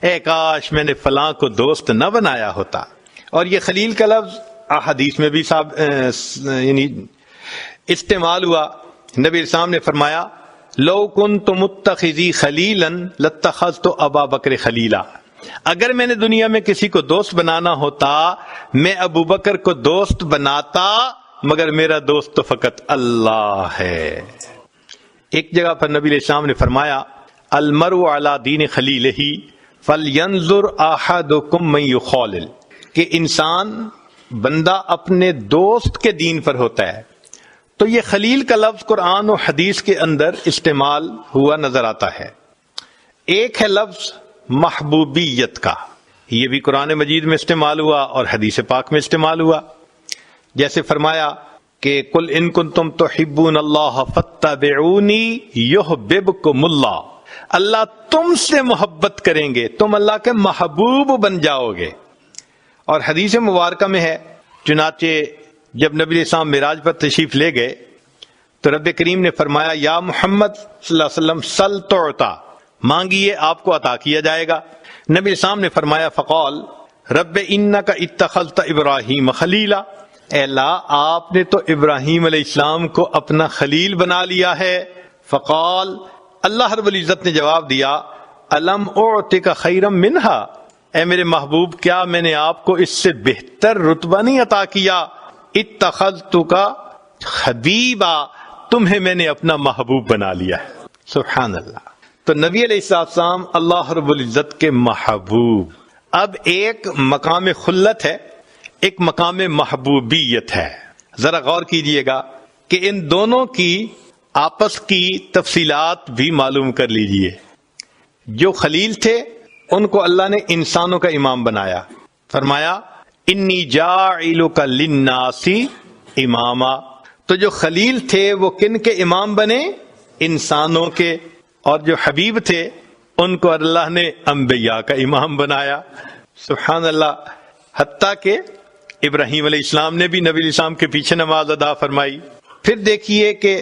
اے کاش میں نے فلاں کو دوست نہ بنایا ہوتا۔ اور یہ خلیل کا لفظ احادیث میں بھی یعنی استعمال ہوا۔ نبی اسلام نے فرمایا لو کنت متخذی خلیلا لاتخذت ابا بکر خلیلا، اگر میں نے دنیا میں کسی کو دوست بنانا ہوتا میں ابو بکر کو دوست بناتا، مگر میرا دوست تو فقط اللہ ہے۔ ایک جگہ پر نبی علیہ السلام نے فرمایا المرء علی دین خلیلہ فلینظر احدکم من یخالل، کہ انسان بندہ اپنے دوست کے دین پر ہوتا ہے۔ تو یہ خلیل کا لفظ قرآن و حدیث کے اندر استعمال ہوا نظر آتا ہے۔ ایک ہے لفظ محبوبیت کا، یہ بھی قرآن مجید میں استعمال ہوا اور حدیث پاک میں استعمال ہوا، جیسے فرمایا کہ قل ان کنتم تحبون اللہ فاتبعونی یحببکم اللہ، اللہ تم سے محبت کریں گے، تم اللہ کے محبوب بن جاؤ گے۔ اور حدیث مبارکہ میں ہے، چنانچہ جب نبی علیہ السلام معراج پر تشریف لے گئے تو رب کریم نے فرمایا یا محمد صلی اللہ علیہ وسلم سل تعطا، مانگیے آپ کو عطا کیا جائے گا۔ نبی علیہ السلام نے فرمایا فقال رب انک اتخذت ابراہیم خلیلا، اے اللہ آپ نے تو ابراہیم علیہ السلام کو اپنا خلیل بنا لیا ہے۔ فقال، اللہ رب العزت نے جواب دیا الم اعطک خیرا منہا، اے میرے محبوب کیا میں نے آپ کو اس سے بہتر رتبہ نہیں عطا کیا؟ اتخذتک حبیبا، تمہیں میں نے اپنا محبوب بنا لیا ہے۔ سبحان اللہ۔ تو نبی علیہ السلام اللہ رب العزت کے محبوب۔ اب ایک مقام خلت ہے، ایک مقام محبوبیت ہے۔ ذرا غور کیجئے گا کہ ان دونوں کی آپس کی تفصیلات بھی معلوم کر لیجئے۔ جو خلیل تھے ان کو اللہ نے انسانوں کا امام بنایا، فرمایا انی جاعلک للناس اماما۔ تو جو خلیل تھے وہ کن کے امام بنے؟ انسانوں کے۔ اور جو حبیب تھے ان کو اللہ نے انبیاء کا امام بنایا۔ سبحان اللہ۔ حتیٰ کہ ابراہیم علیہ السلام نے بھی نبی علیہ السلام کے پیچھے نماز ادا فرمائی۔ پھر دیکھیے کہ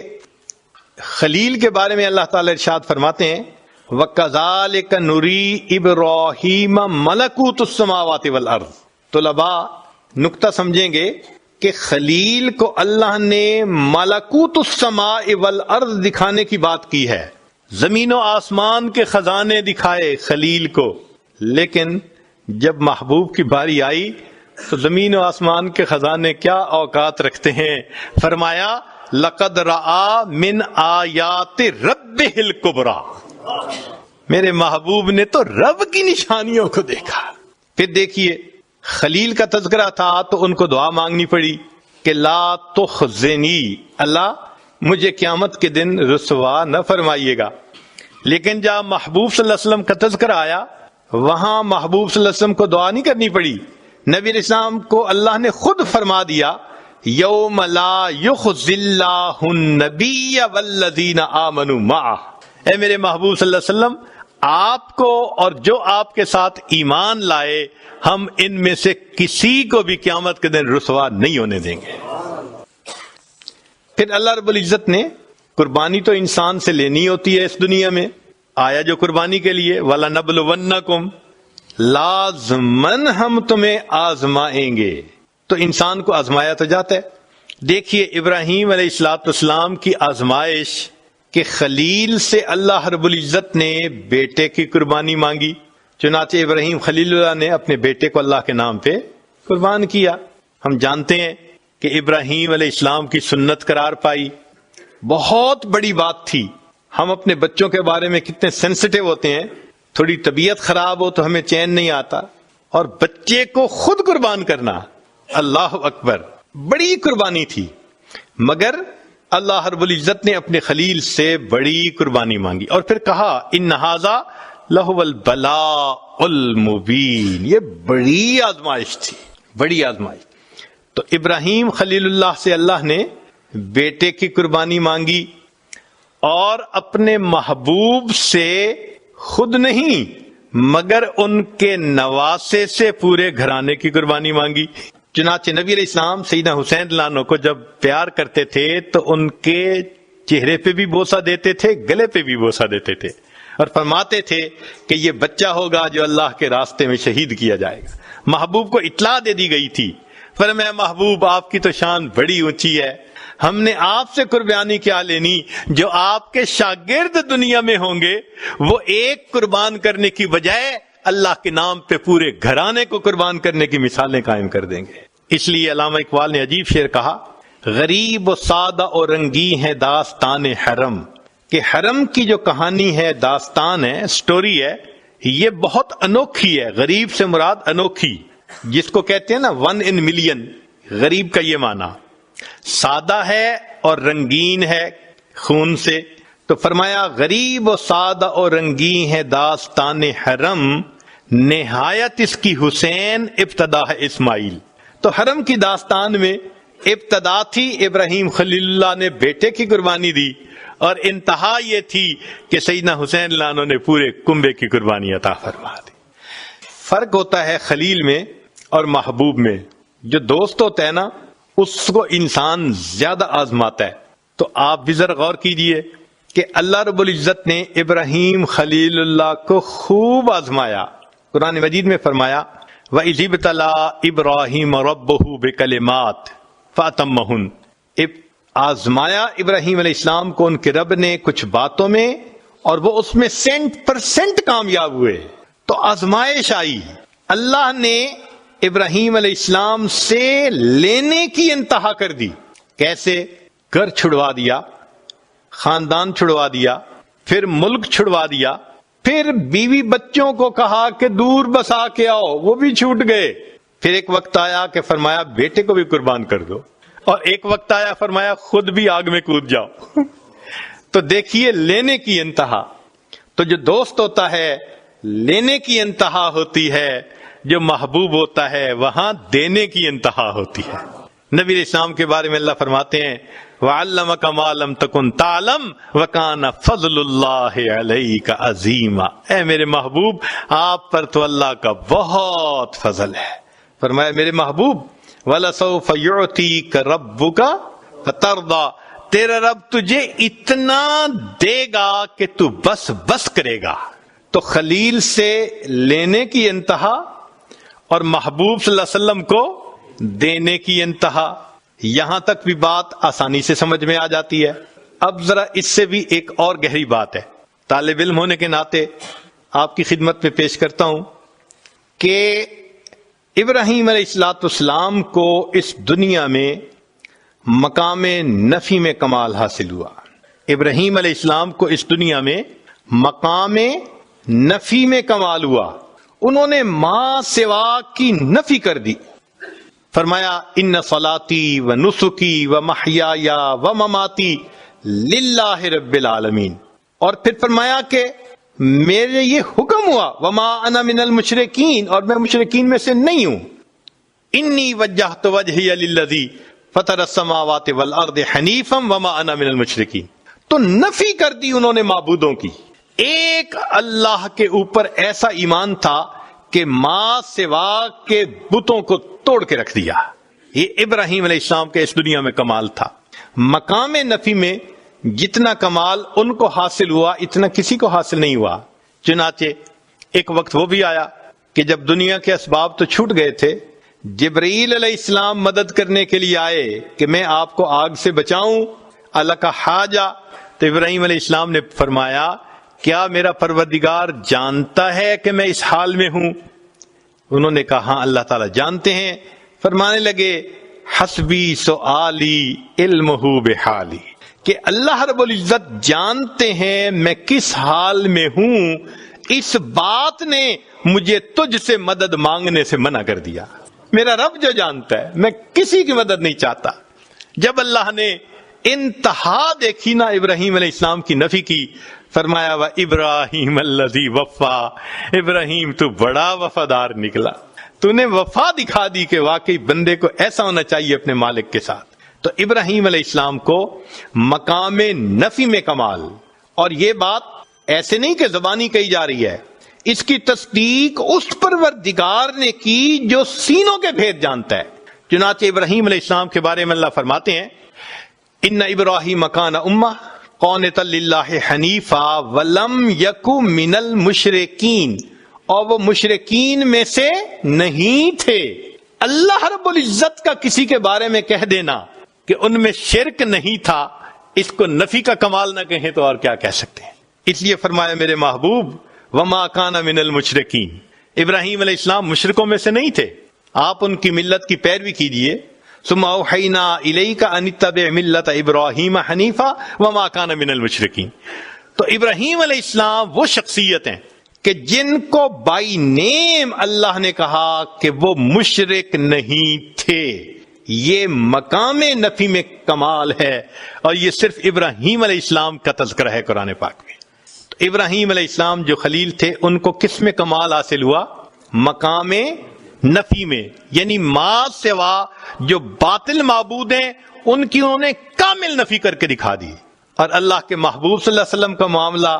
خلیل کے بارے میں اللہ تعالی ارشاد فرماتے ہیں وَكَذَلِكَ نُرِي إِبْرَاهِيمَ مَلَكُوتُ السَّمَاوَاتِ وَالْأَرْضِ۔ طلباء نکتہ سمجھیں گے کہ خلیل کو اللہ نے ملکوت السماء والارض دکھانے کی بات کی ہے، زمین و آسمان کے خزانے دکھائے خلیل کو، لیکن جب محبوب کی باری آئی تو زمین و آسمان کے خزانے کیا اوقات رکھتے ہیں؟ فرمایا لقد رآ من آیات ربہ الکبریٰ، میرے محبوب نے تو رب کی نشانیوں کو دیکھا۔ پھر دیکھیے خلیل کا تذکرہ تھا تو ان کو دعا مانگنی پڑی کہ لا تخزنی، اللہ مجھے قیامت کے دن رسوا نہ فرمائیے گا۔ لیکن جب محبوب صلی اللہ علیہ وسلم کا تذکرہ آیا وہاں محبوب صلی اللہ علیہ وسلم کو دعا نہیں کرنی پڑی، نبی علیہ السلام کو اللہ نے خود فرما دیا یوم لا یخزی اللہ النبی والذین آمنوا معہ، اے میرے محبوب صلی اللہ علیہ وسلم آپ کو اور جو آپ کے ساتھ ایمان لائے ہم ان میں سے کسی کو بھی قیامت کے دن رسوا نہیں ہونے دیں گے۔ پھر اللہ رب العزت نے قربانی تو انسان سے لینی ہوتی ہے اس دنیا میں، آیا جو قربانی کے لیے وَلَنَبْلُوَنَّكُمْ، لازماً ہم تمہیں آزمائیں گے، تو انسان کو آزمایا تو جاتا ہے۔ دیکھیے ابراہیم علیہ السلام کی آزمائش کہ خلیل سے اللہ رب العزت نے بیٹے کی قربانی مانگی، چنانچہ ابراہیم خلیل اللہ نے اپنے بیٹے کو اللہ کے نام پہ قربان کیا۔ ہم جانتے ہیں کہ ابراہیم علیہ السلام کی سنت قرار پائی، بہت بڑی بات تھی۔ ہم اپنے بچوں کے بارے میں کتنے سینسٹیو ہوتے ہیں، تھوڑی طبیعت خراب ہو تو ہمیں چین نہیں آتا، اور بچے کو خود قربان کرنا، اللہ اکبر، بڑی قربانی تھی۔ مگر اللہ رب العزت نے اپنے خلیل سے بڑی قربانی مانگی، اور پھر کہا ان ھذا لہو البلاء المبین، یہ بڑی آزمائش تھی، بڑی آزمائش۔ تو ابراہیم خلیل اللہ سے اللہ نے بیٹے کی قربانی مانگی، اور اپنے محبوب سے خود نہیں مگر ان کے نواسے سے پورے گھرانے کی قربانی مانگی۔ چنانچہ نبی علیہ السلام سیدنا حسین رضی اللہ عنہ کو جب پیار کرتے تھے تو ان کے چہرے پہ بھی بوسہ دیتے تھے، گلے پہ بھی بوسہ دیتے تھے، اور فرماتے تھے کہ یہ بچہ ہوگا جو اللہ کے راستے میں شہید کیا جائے گا۔ محبوب کو اطلاع دے دی گئی تھی، فرمایا محبوب آپ کی تو شان بڑی اونچی ہے، ہم نے آپ سے قربانی کیا لینی، جو آپ کے شاگرد دنیا میں ہوں گے وہ ایک قربان کرنے کی بجائے اللہ کے نام پہ پورے گھرانے کو قربان کرنے کی مثالیں قائم کر دیں گے۔ اس لیے علامہ اقبال نے عجیب شعر کہا، غریب و سادہ اور رنگی ہے داستان حرم، کہ حرم کی جو کہانی ہے، داستان ہے، سٹوری ہے، یہ بہت انوکھی ہے۔ غریب سے مراد انوکھی، جس کو کہتے ہیں نا 1 in million، غریب کا یہ معنی۔ سادہ ہے اور رنگین ہے خون سے، تو فرمایا غریب و سادہ اور رنگین ہے داستان حرم، نہایت اس کی حسین ابتدا ہے اسماعیل۔ تو حرم کی داستان میں ابتدا تھی ابراہیم خلیل اللہ نے بیٹے کی قربانی دی، اور انتہا یہ تھی کہ سیدنا حسین اللہ عنہ نے پورے کنبے کی قربانی عطا فرما دی۔ فرق ہوتا ہے خلیل میں اور محبوب میں۔ جو دوست ہوتا ہے نا اس کو انسان زیادہ آزماتا ہے۔ تو آپ بھی ذرا غور کیجئے کہ اللہ رب العزت نے ابراہیم خلیل اللہ کو خوب آزمایا۔ قرآن مجید میں فرمایا وَإِذِ ابْتَلَىٰ إِبْرَاهِيمَ رَبُّهُ بِكَلِمَاتٍ فَأَتَمَّهُنَّ، آزمایا ابراہیم علیہ السلام کو ان کے رب نے کچھ باتوں میں، اور وہ اس میں 100% کامیاب ہوئے۔ تو آزمائش آئی، اللہ نے ابراہیم علیہ السلام سے لینے کی انتہا کر دی۔ کیسے؟ گھر چھڑوا دیا، خاندان چھڑوا دیا، پھر ملک چھڑوا دیا، پھر بیوی بچوں کو کہا کہ دور بسا کے آؤ، وہ بھی چھوٹ گئے۔ پھر ایک وقت آیا کہ فرمایا بیٹے کو بھی قربان کر دو، اور ایک وقت آیا فرمایا خود بھی آگ میں کود جاؤ۔ تو دیکھیے لینے کی انتہا۔ تو جو دوست ہوتا ہے لینے کی انتہا ہوتی ہے، جو محبوب ہوتا ہے وہاں دینے کی انتہا ہوتی ہے۔ نبی علیہ السلام کے بارے میں اللہ فرماتے ہیں وَعَلَّمَكَ مَا لَمْ تَكُنْ تَعْلَمْ وَكَانَ فَضْلُ اللَّهِ عَلَيْكَ عَظِيمًا، اے میرے محبوب آپ پر تو اللہ کا بہت فضل ہے۔ فرمایا میرے محبوب وَلَسَوْفَ يُعْتِيكَ رَبُّكَ فَتَرْضَىٰ، تیرا رب تجھے اتنا دے گا کہ تو بس کرے گا۔ تو خلیل سے لینے کی انتہا اور محبوب صلی اللہ علیہ وسلم کو دینے کی انتہا، یہاں تک بھی بات آسانی سے سمجھ میں آ جاتی ہے۔ اب ذرا اس سے بھی ایک اور گہری بات ہے، طالب علم ہونے کے ناطے آپ کی خدمت میں پیش کرتا ہوں کہ ابراہیم علیہ السلام کو اس دنیا میں مقام نفی میں کمال حاصل ہوا۔ ابراہیم علیہ السلام کو اس دنیا میں مقام نفی میں کمال ہوا، انہوں نے ماں سوا کی نفی کر دی۔ فرمایا ان صلاتی و نسکی و محیای و مماتی للہ رب العالمین، اور پھر فرمایا کہ میرے یہ حکم ہوا وما انا من المشرکین، اور میں مشرکین میں سے نہیں ہوں۔ انی وجہت وجہی للذی فطر السماوات والارض حنیفا وما انا من المشرکین۔ تو نفی کر دی انہوں نے معبودوں کی، ایک اللہ کے اوپر ایسا ایمان تھا کہ ماں سوا کے بتوں کو توڑ کے رکھ دیا. یہ ابراہیم علیہ السلام کے اس دنیا میں کمال تھا. مقام نفی میں جتنا کمال ان کو حاصل ہوا اتنا کسی کو حاصل نہیں ہوا. چنانچہ ایک وقت وہ بھی آیا کہ جب دنیا کے اسباب تو چھوٹ گئے تھے، جبرائیل علیہ السلام مدد کرنے کے لیے آئے کہ میں آپ کو آگ سے بچاؤں، اللہ کا حاجہ. تو ابراہیم علیہ السلام نے فرمایا کیا میرا پروردگار جانتا ہے کہ میں اس حال میں ہوں؟ انہوں نے کہا ہاں اللہ تعالیٰ جانتے ہیں. فرمانے لگے حسبی سؤالی علمہ بحالی، کہ اللہ رب العزت جانتے ہیں میں کس حال میں ہوں، اس بات نے مجھے تجھ سے مدد مانگنے سے منع کر دیا. میرا رب جو جانتا ہے میں کسی کی مدد نہیں چاہتا. جب اللہ نے انتہا دیکھی نا ابراہیم علیہ السلام کی نفی کی، فرمایا وا ابراہیم الذی وفا، ابراہیم تو بڑا وفادار نکلا، تو نے وفا دکھا دی کہ واقعی بندے کو ایسا ہونا چاہیے اپنے مالک کے ساتھ. تو ابراہیم علیہ السلام کو مقام نفی میں کمال. اور یہ بات ایسے نہیں کہ زبانی کہی جا رہی ہے، اس کی تصدیق اس پروردگار نے کی جو سینوں کے بھید جانتا ہے. چنانچہ ابراہیم علیہ السلام کے بارے میں اللہ فرماتے ہیں ان ابراہیم کان امہ قانتا للہ حنیفا ولم یک من المشرکین، اور وہ مشرکین میں سے نہیں تھے. اللہ رب العزت کا کسی کے بارے میں کہہ دینا کہ ان میں شرک نہیں تھا، اس کو نفی کا کمال نہ کہیں تو اور کیا کہہ سکتے ہیں. اس لیے فرمایا میرے محبوب وما کان من المشرکین، ابراہیم علیہ السلام مشرکوں میں سے نہیں تھے. آپ ان کی ملت کی پیروی کیجئے. ثم اوحینا الیک ان اتبع ملت ابراہیم حنیفا وما کان من المشرکین. تو ابراہیم علیہ السلام وہ شخصیت ہیں کہ جن کو بائی نیم اللہ نے کہا کہ وہ مشرک نہیں تھے. یہ مقام نفی میں کمال ہے، اور یہ صرف ابراہیم علیہ السلام کا تذکرہ ہے قرآن پاک میں. تو ابراہیم علیہ السلام جو خلیل تھے ان کو کس میں کمال حاصل ہوا؟ مقام نفی میں، یعنی ماں سوا جو باطل معبود ہیں ان کی انہوں نے کامل نفی کر کے دکھا دی. اور اللہ کے محبوب صلی اللہ علیہ وسلم کا معاملہ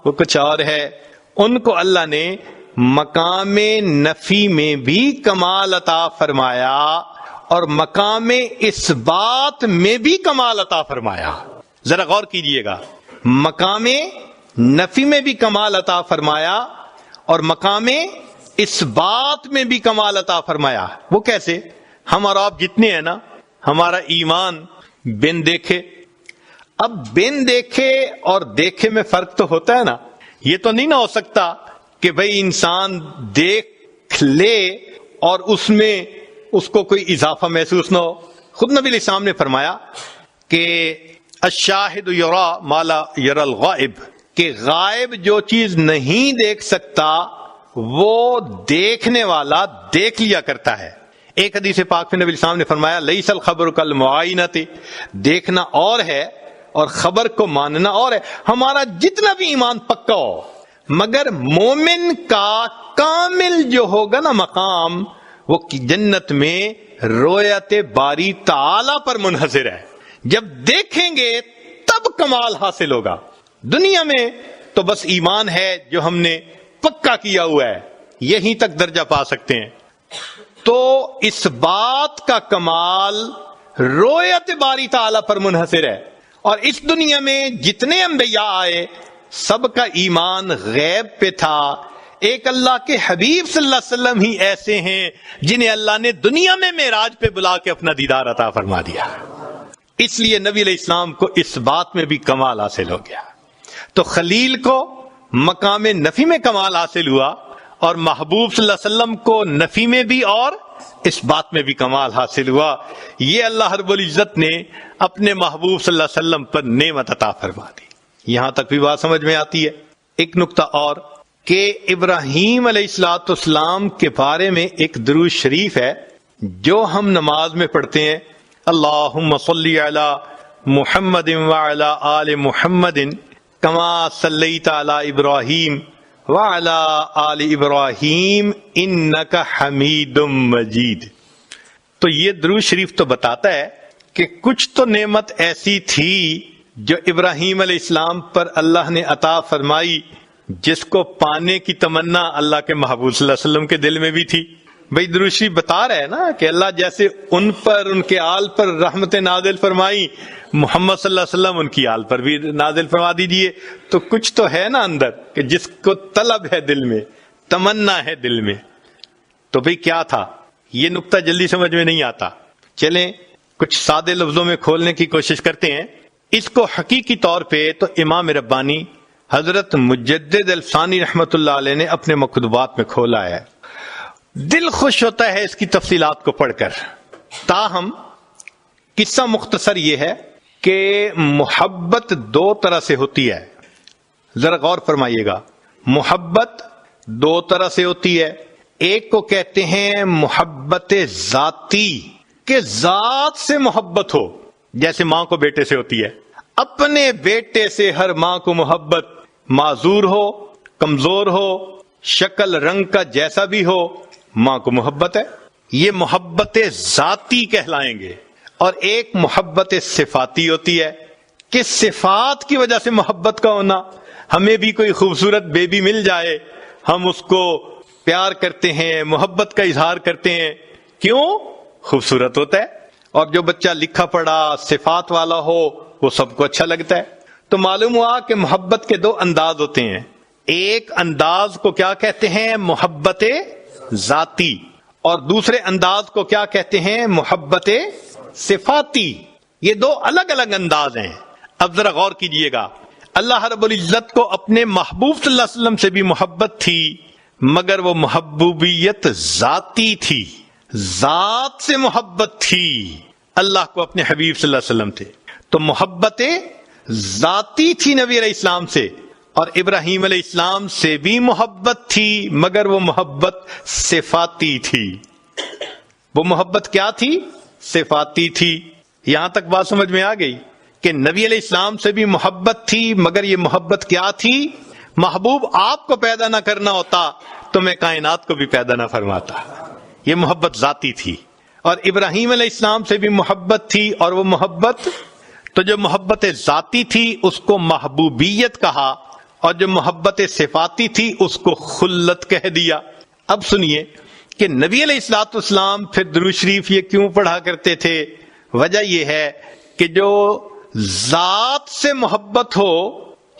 وہ کچھ اور ہے. ان کو اللہ نے مقام نفی میں بھی کمال عطا فرمایا اور مقام اس بات میں بھی کمال عطا فرمایا. ذرا غور کیجئے گا، مقام نفی میں بھی کمال عطا فرمایا اور مقام اس بات میں بھی کمال عطا فرمایا. وہ کیسے؟ ہم اور آپ جتنے ہیں نا، ہمارا ایمان بن دیکھے. اب بن دیکھے اور دیکھے میں فرق تو ہوتا ہے نا. یہ تو نہیں نہ ہو سکتا کہ بھئی انسان دیکھ لے اور اس میں اس کو کوئی اضافہ محسوس نہ ہو. خود نبی علیہ السلام نے فرمایا کہ الشاہد یرا ما لا یرا الغائب، کہ غائب جو چیز نہیں دیکھ سکتا وہ دیکھنے والا دیکھ لیا کرتا ہے. ایک حدیث پاک میں نبی علیہ السلام نے فرمایا لیس الخبر کالمعائنۃ، دیکھنا اور ہے اور خبر کو ماننا اور ہے. ہمارا جتنا بھی ایمان پکا ہو، مگر مومن کا کامل جو ہوگا نا مقام، وہ جنت میں رویت باری تعالی پر منحصر ہے. جب دیکھیں گے تب کمال حاصل ہوگا. دنیا میں تو بس ایمان ہے جو ہم نے پکا کیا ہوا ہے، یہیں تک درجہ پا سکتے ہیں. تو اس بات کا کمال رویت باری تعالی پر منحصر ہے. اور اس دنیا میں جتنے انبیاء آئے سب کا ایمان غیب پہ تھا. ایک اللہ کے حبیب صلی اللہ علیہ وسلم ہی ایسے ہیں جنہیں اللہ نے دنیا میں معراج پہ بلا کے اپنا دیدار عطا فرما دیا. اس لیے نبی علیہ السلام کو اس بات میں بھی کمال حاصل ہو گیا. تو خلیل کو مقام نفی میں کمال حاصل ہوا اور محبوب صلی اللہ علیہ وسلم کو نفی میں بھی اور اس بات میں بھی کمال حاصل ہوا. یہ اللہ رب العزت نے اپنے محبوب صلی اللہ علیہ وسلم پر نعمت عطا فرما دی. یہاں تک بھی بات سمجھ میں آتی ہے. ایک نقطہ اور کہ ابراہیم علیہ الصلوۃ والسلام کے بارے میں ایک درود شریف ہے جو ہم نماز میں پڑھتے ہیں، اللہم صلی علی محمد وعلی آل محمد کما صلیت علی ابراہیم وعلی آل ابراہیم انک حمید مجید. تو یہ درود شریف تو بتاتا ہے کہ کچھ تو نعمت ایسی تھی جو ابراہیم علیہ السلام پر اللہ نے عطا فرمائی جس کو پانے کی تمنا اللہ کے محبوب صلی اللہ علیہ وسلم کے دل میں بھی تھی. بھائی درود شریف بتا رہے ہیں نا کہ اللہ جیسے ان پر ان کے آل پر رحمت نازل فرمائی، محمد صلی اللہ علیہ وسلم ان کی آل پر بھی نازل فرما دیجئے. تو کچھ تو ہے نا اندر کہ جس کو طلب ہے دل میں، تمنا ہے دل میں. تو بھئی کیا تھا؟ یہ نقطہ جلدی سمجھ میں نہیں آتا. چلیں کچھ سادے لفظوں میں کھولنے کی کوشش کرتے ہیں. اس کو حقیقی طور پہ تو امام ربانی حضرت مجدد الفسانی رحمت اللہ علیہ نے اپنے مکتوبات میں کھولا ہے. دل خوش ہوتا ہے اس کی تفصیلات کو پڑھ کر. تاہم قصہ مختصر یہ ہے کہ محبت دو طرح سے ہوتی ہے. ذرا غور فرمائیے گا. محبت دو طرح سے ہوتی ہے. ایک کو کہتے ہیں محبت ذاتی، کہ ذات سے محبت ہو، جیسے ماں کو بیٹے سے ہوتی ہے. اپنے بیٹے سے ہر ماں کو محبت، معذور ہو، کمزور ہو، شکل رنگ کا جیسا بھی ہو، ماں کو محبت ہے. یہ محبت ذاتی کہلائیں گے. اور ایک محبت صفاتی ہوتی ہے کہ صفات کی وجہ سے محبت کا ہونا. ہمیں بھی کوئی خوبصورت بیبی مل جائے، ہم اس کو پیار کرتے ہیں، محبت کا اظہار کرتے ہیں. کیوں؟ خوبصورت ہوتا ہے. اور جو بچہ لکھا پڑھا صفات والا ہو وہ سب کو اچھا لگتا ہے. تو معلوم ہوا کہ محبت کے دو انداز ہوتے ہیں. ایک انداز کو کیا کہتے ہیں؟ محبت ذاتی. اور دوسرے انداز کو کیا کہتے ہیں؟ محبت صفاتی. یہ دو الگ الگ انداز ہیں. اب ذرا غور کیجئے گا. اللہ رب العزت کو اپنے محبوب صلی اللہ علیہ وسلم سے بھی محبت تھی، مگر وہ محبوبیت ذاتی تھی، ذات سے محبت تھی. اللہ کو اپنے حبیب صلی اللہ علیہ وسلم تھے تو محبت ذاتی تھی نبی علیہ السلام سے. اور ابراہیم علیہ السلام سے بھی محبت تھی، مگر وہ محبت صفاتی تھی. وہ محبت کیا تھی؟ صفاتی تھی. یہاں تک بات سمجھ میں آ گئی کہ نبی علیہ السلام سے بھی محبت تھی، مگر یہ محبت کیا تھی؟ محبوب آپ کو پیدا نہ کرنا ہوتا تو میں کائنات کو بھی پیدا نہ فرماتا. یہ محبت ذاتی تھی. اور ابراہیم علیہ السلام سے بھی محبت تھی، اور وہ محبت تو جو محبت ذاتی تھی اس کو محبوبیت کہا، اور جو محبت صفاتی تھی اس کو خلت کہہ دیا. اب سنیے کہ نبی علیہ الصلوۃ والسلام پھر درود شریف یہ کیوں پڑھا کرتے تھے. وجہ یہ ہے کہ جو ذات سے محبت ہو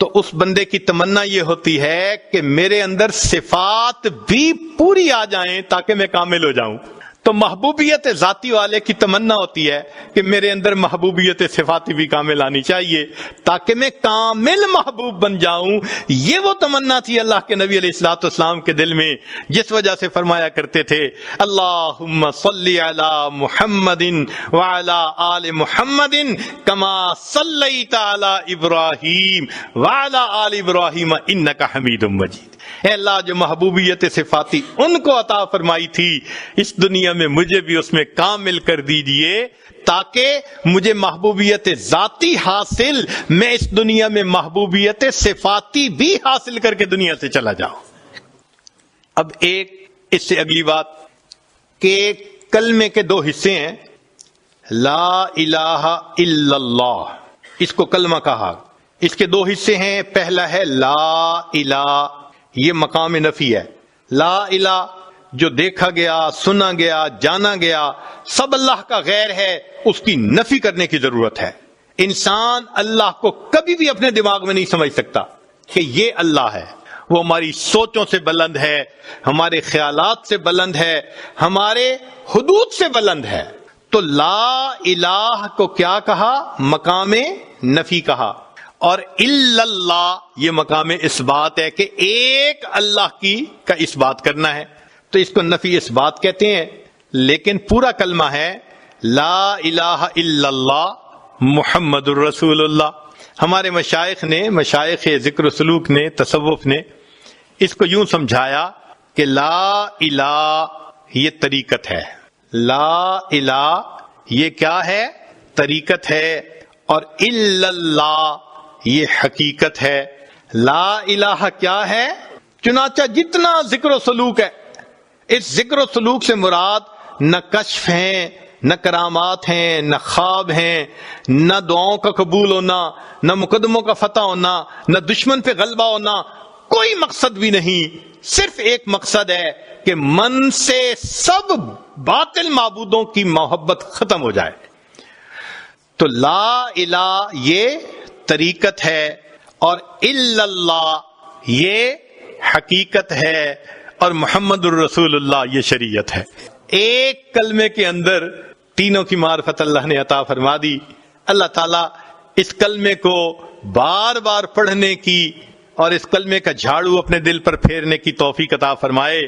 تو اس بندے کی تمنا یہ ہوتی ہے کہ میرے اندر صفات بھی پوری آ جائیں تاکہ میں کامل ہو جاؤں. تو محبوبیت ذاتی والے کی تمنا ہوتی ہے کہ میرے اندر محبوبیت صفاتی بھی کامل آنی چاہیے تاکہ میں کامل محبوب بن جاؤں. یہ وہ تمنا تھی اللہ کے نبی علیہ الصلوۃ والسلام کے دل میں، جس وجہ سے فرمایا کرتے تھے اللہم صلی علی محمد وعلی آل محمد کما صلیت علی ابراہیم وعلی آل ابراہیم انک حمید مجید. اے اللہ جو محبوبیت صفاتی ان کو عطا فرمائی تھی، اس دنیا میں مجھے بھی اس میں کامل کر دیجئے تاکہ مجھے محبوبیت ذاتی حاصل، میں اس دنیا میں محبوبیت صفاتی بھی حاصل کر کے دنیا سے چلا جاؤں. اب ایک اس سے اگلی بات کہ کلمے کے دو حصے ہیں. لا الہ الا اللہ، اس کو کلمہ کہا. اس کے دو حصے ہیں. پہلا ہے لا الہ، یہ مقام نفی ہے. لا الہ جو دیکھا گیا، سنا گیا، جانا گیا سب اللہ کا غیر ہے، اس کی نفی کرنے کی ضرورت ہے. انسان اللہ کو کبھی بھی اپنے دماغ میں نہیں سمجھ سکتا کہ یہ اللہ ہے. وہ ہماری سوچوں سے بلند ہے، ہمارے خیالات سے بلند ہے، ہمارے حدود سے بلند ہے. تو لا الہ کو کیا کہا؟ مقام نفی کہا. اور الا اللہ یہ مقام اس بات ہے کہ ایک اللہ کا اس بات کرنا ہے، تو اس کو نفی اس بات کہتے ہیں. لیکن پورا کلمہ ہے لا الہ الا اللہ محمد الرسول اللہ. ہمارے مشائخ نے، مشائخ ذکر و سلوک نے، تصوف نے اس کو یوں سمجھایا کہ لا الہ یہ طریقت ہے، لا الہ یہ کیا ہے؟ طریقت ہے. اور الا اللہ یہ حقیقت ہے. لا الہ کیا ہے؟ چنانچہ جتنا ذکر و سلوک ہے، اس ذکر و سلوک سے مراد نہ کشف ہیں، نہ کرامات ہیں، نہ خواب ہیں، نہ دعاؤں کا قبول ہونا، نہ مقدموں کا فتح ہونا، نہ دشمن پہ غلبہ ہونا، کوئی مقصد بھی نہیں، صرف ایک مقصد ہے کہ من سے سب باطل معبودوں کی محبت ختم ہو جائے۔ تو لا الہ یہ طریقت ہے اور الا اللہ یہ حقیقت ہے اور محمد الرسول اللہ یہ شریعت ہے۔ ایک کلمے کے اندر تینوں کی معرفت اللہ نے عطا فرما دی۔ اللہ تعالیٰ اس کلمے کو بار بار پڑھنے کی اور اس کلمے کا جھاڑو اپنے دل پر پھیرنے کی توفیق عطا فرمائے۔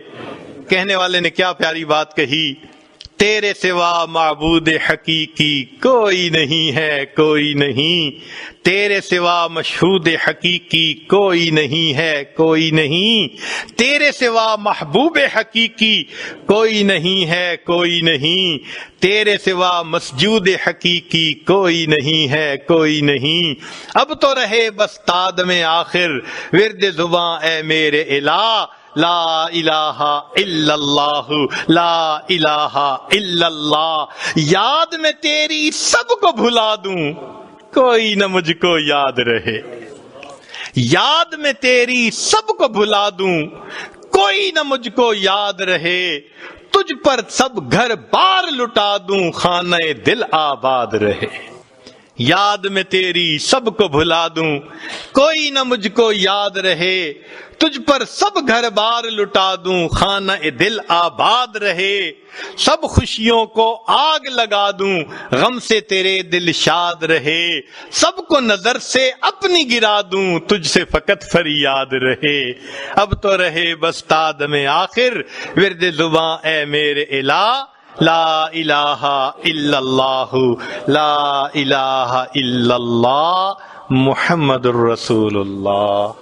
کہنے والے نے کیا پیاری بات کہی، تیرے سوا معبود حقیقی کوئی نہیں ہے، کوئی نہیں، تیرے سوا مشہود حقیقی کوئی نہیں ہے، کوئی نہیں، تیرے سوا محبوب حقیقی کوئی نہیں ہے، کوئی نہیں، تیرے سوا مسجود حقیقی کوئی نہیں ہے، کوئی نہیں۔ اب تو رہے بس تادم آخر ورد زباں اے میرے الہ، لا الہ الا اللہ، لا الہ الا اللہ۔ یاد میں تیری سب کو بھلا دوں، کوئی نہ مجھ کو یاد رہے، یاد میں تیری سب کو بھلا دوں، کوئی نہ مجھ کو یاد رہے، تجھ پر سب گھر بار لٹا دوں، خانہ دل آباد رہے۔ یاد میں تیری سب کو بھلا دوں، کوئی نہ مجھ کو یاد رہے، تجھ پر سب گھر بار لٹا دوں، خانہ دل آباد رہے۔ سب خوشیوں کو آگ لگا دوں، غم سے تیرے دل شاد رہے، سب کو نظر سے اپنی گرا دوں، تجھ سے فقط فریاد رہے۔ اب تو رہے بس تادم آخر ورد زباں اے میرے الہ، لا الہ الا اللہ، لا الہ الا اللہ محمد الرسول اللہ۔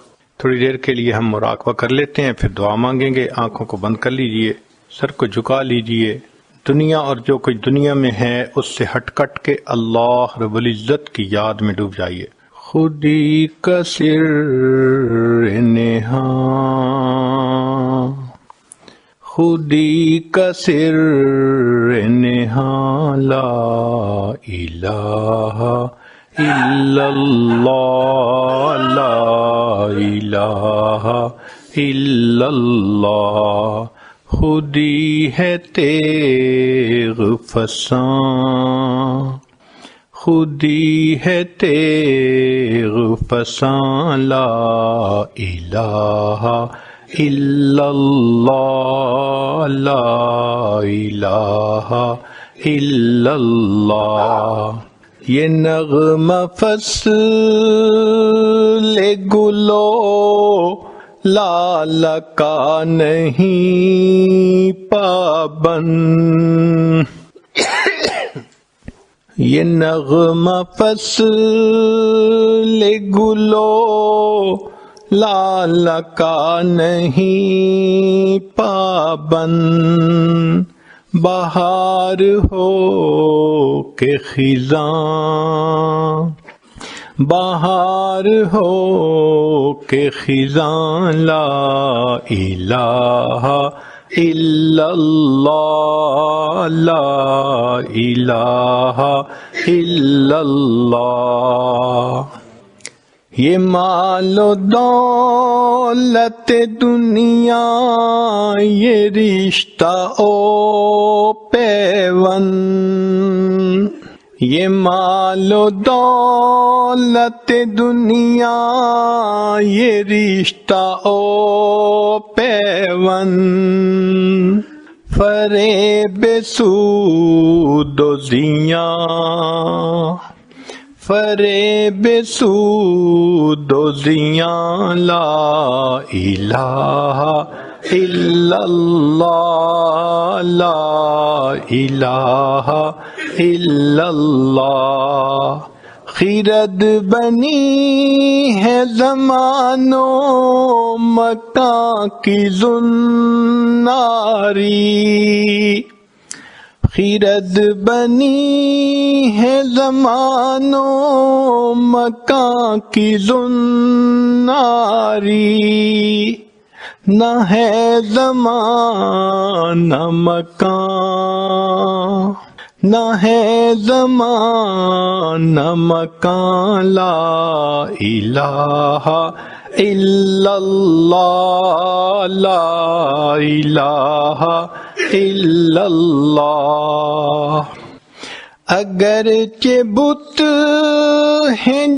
تھوڑی دیر کے لیے ہم مراقبہ کر لیتے ہیں، پھر دعا مانگیں گے۔ آنکھوں کو بند کر لیجئے، سر کو جھکا لیجئے، دنیا اور جو کچھ دنیا میں ہے اس سے ہٹ کٹ کے اللہ رب العزت کی یاد میں ڈوب جائیے۔ خودی کا سر نہاں، خودی کا سر نہاں، لا الہ الا اللہ، لا الہ الا اللہ۔ خودی ہے تیغ فساں، خودی ہے تیغ فساں، لا الہ الا اللہ، لا الہ الا اللہ۔ یہ نغمہ فصل گلو لال کا نہیں پابند، یہ نغمہ فصل گلو لال کا نہیں پابند، بہار ہو کہ خزاں، بہار ہو کہ خزاں، لا الہ الا اللہ، لا الہ الا اللہ۔ یہ مال و دولت دنیا، یہ رشتہ او پیون، یہ مال و دولت دنیا، یہ رشتہ او پیون، فریب سود و زیاں، فریب سود و زیاں، لا الہ الا اللہ، لا الہ الا اللہ۔ خرد بنی ہے زمان و مکان کی زناری، خرد بنی ہے زمان و مکان کی زناری، نہ ہے زمان نہ مکان، نہ ہے زمان نہ مکان، لا الہ الا اللہ لا الہ الا اللہ. اگرچہ بت ہیں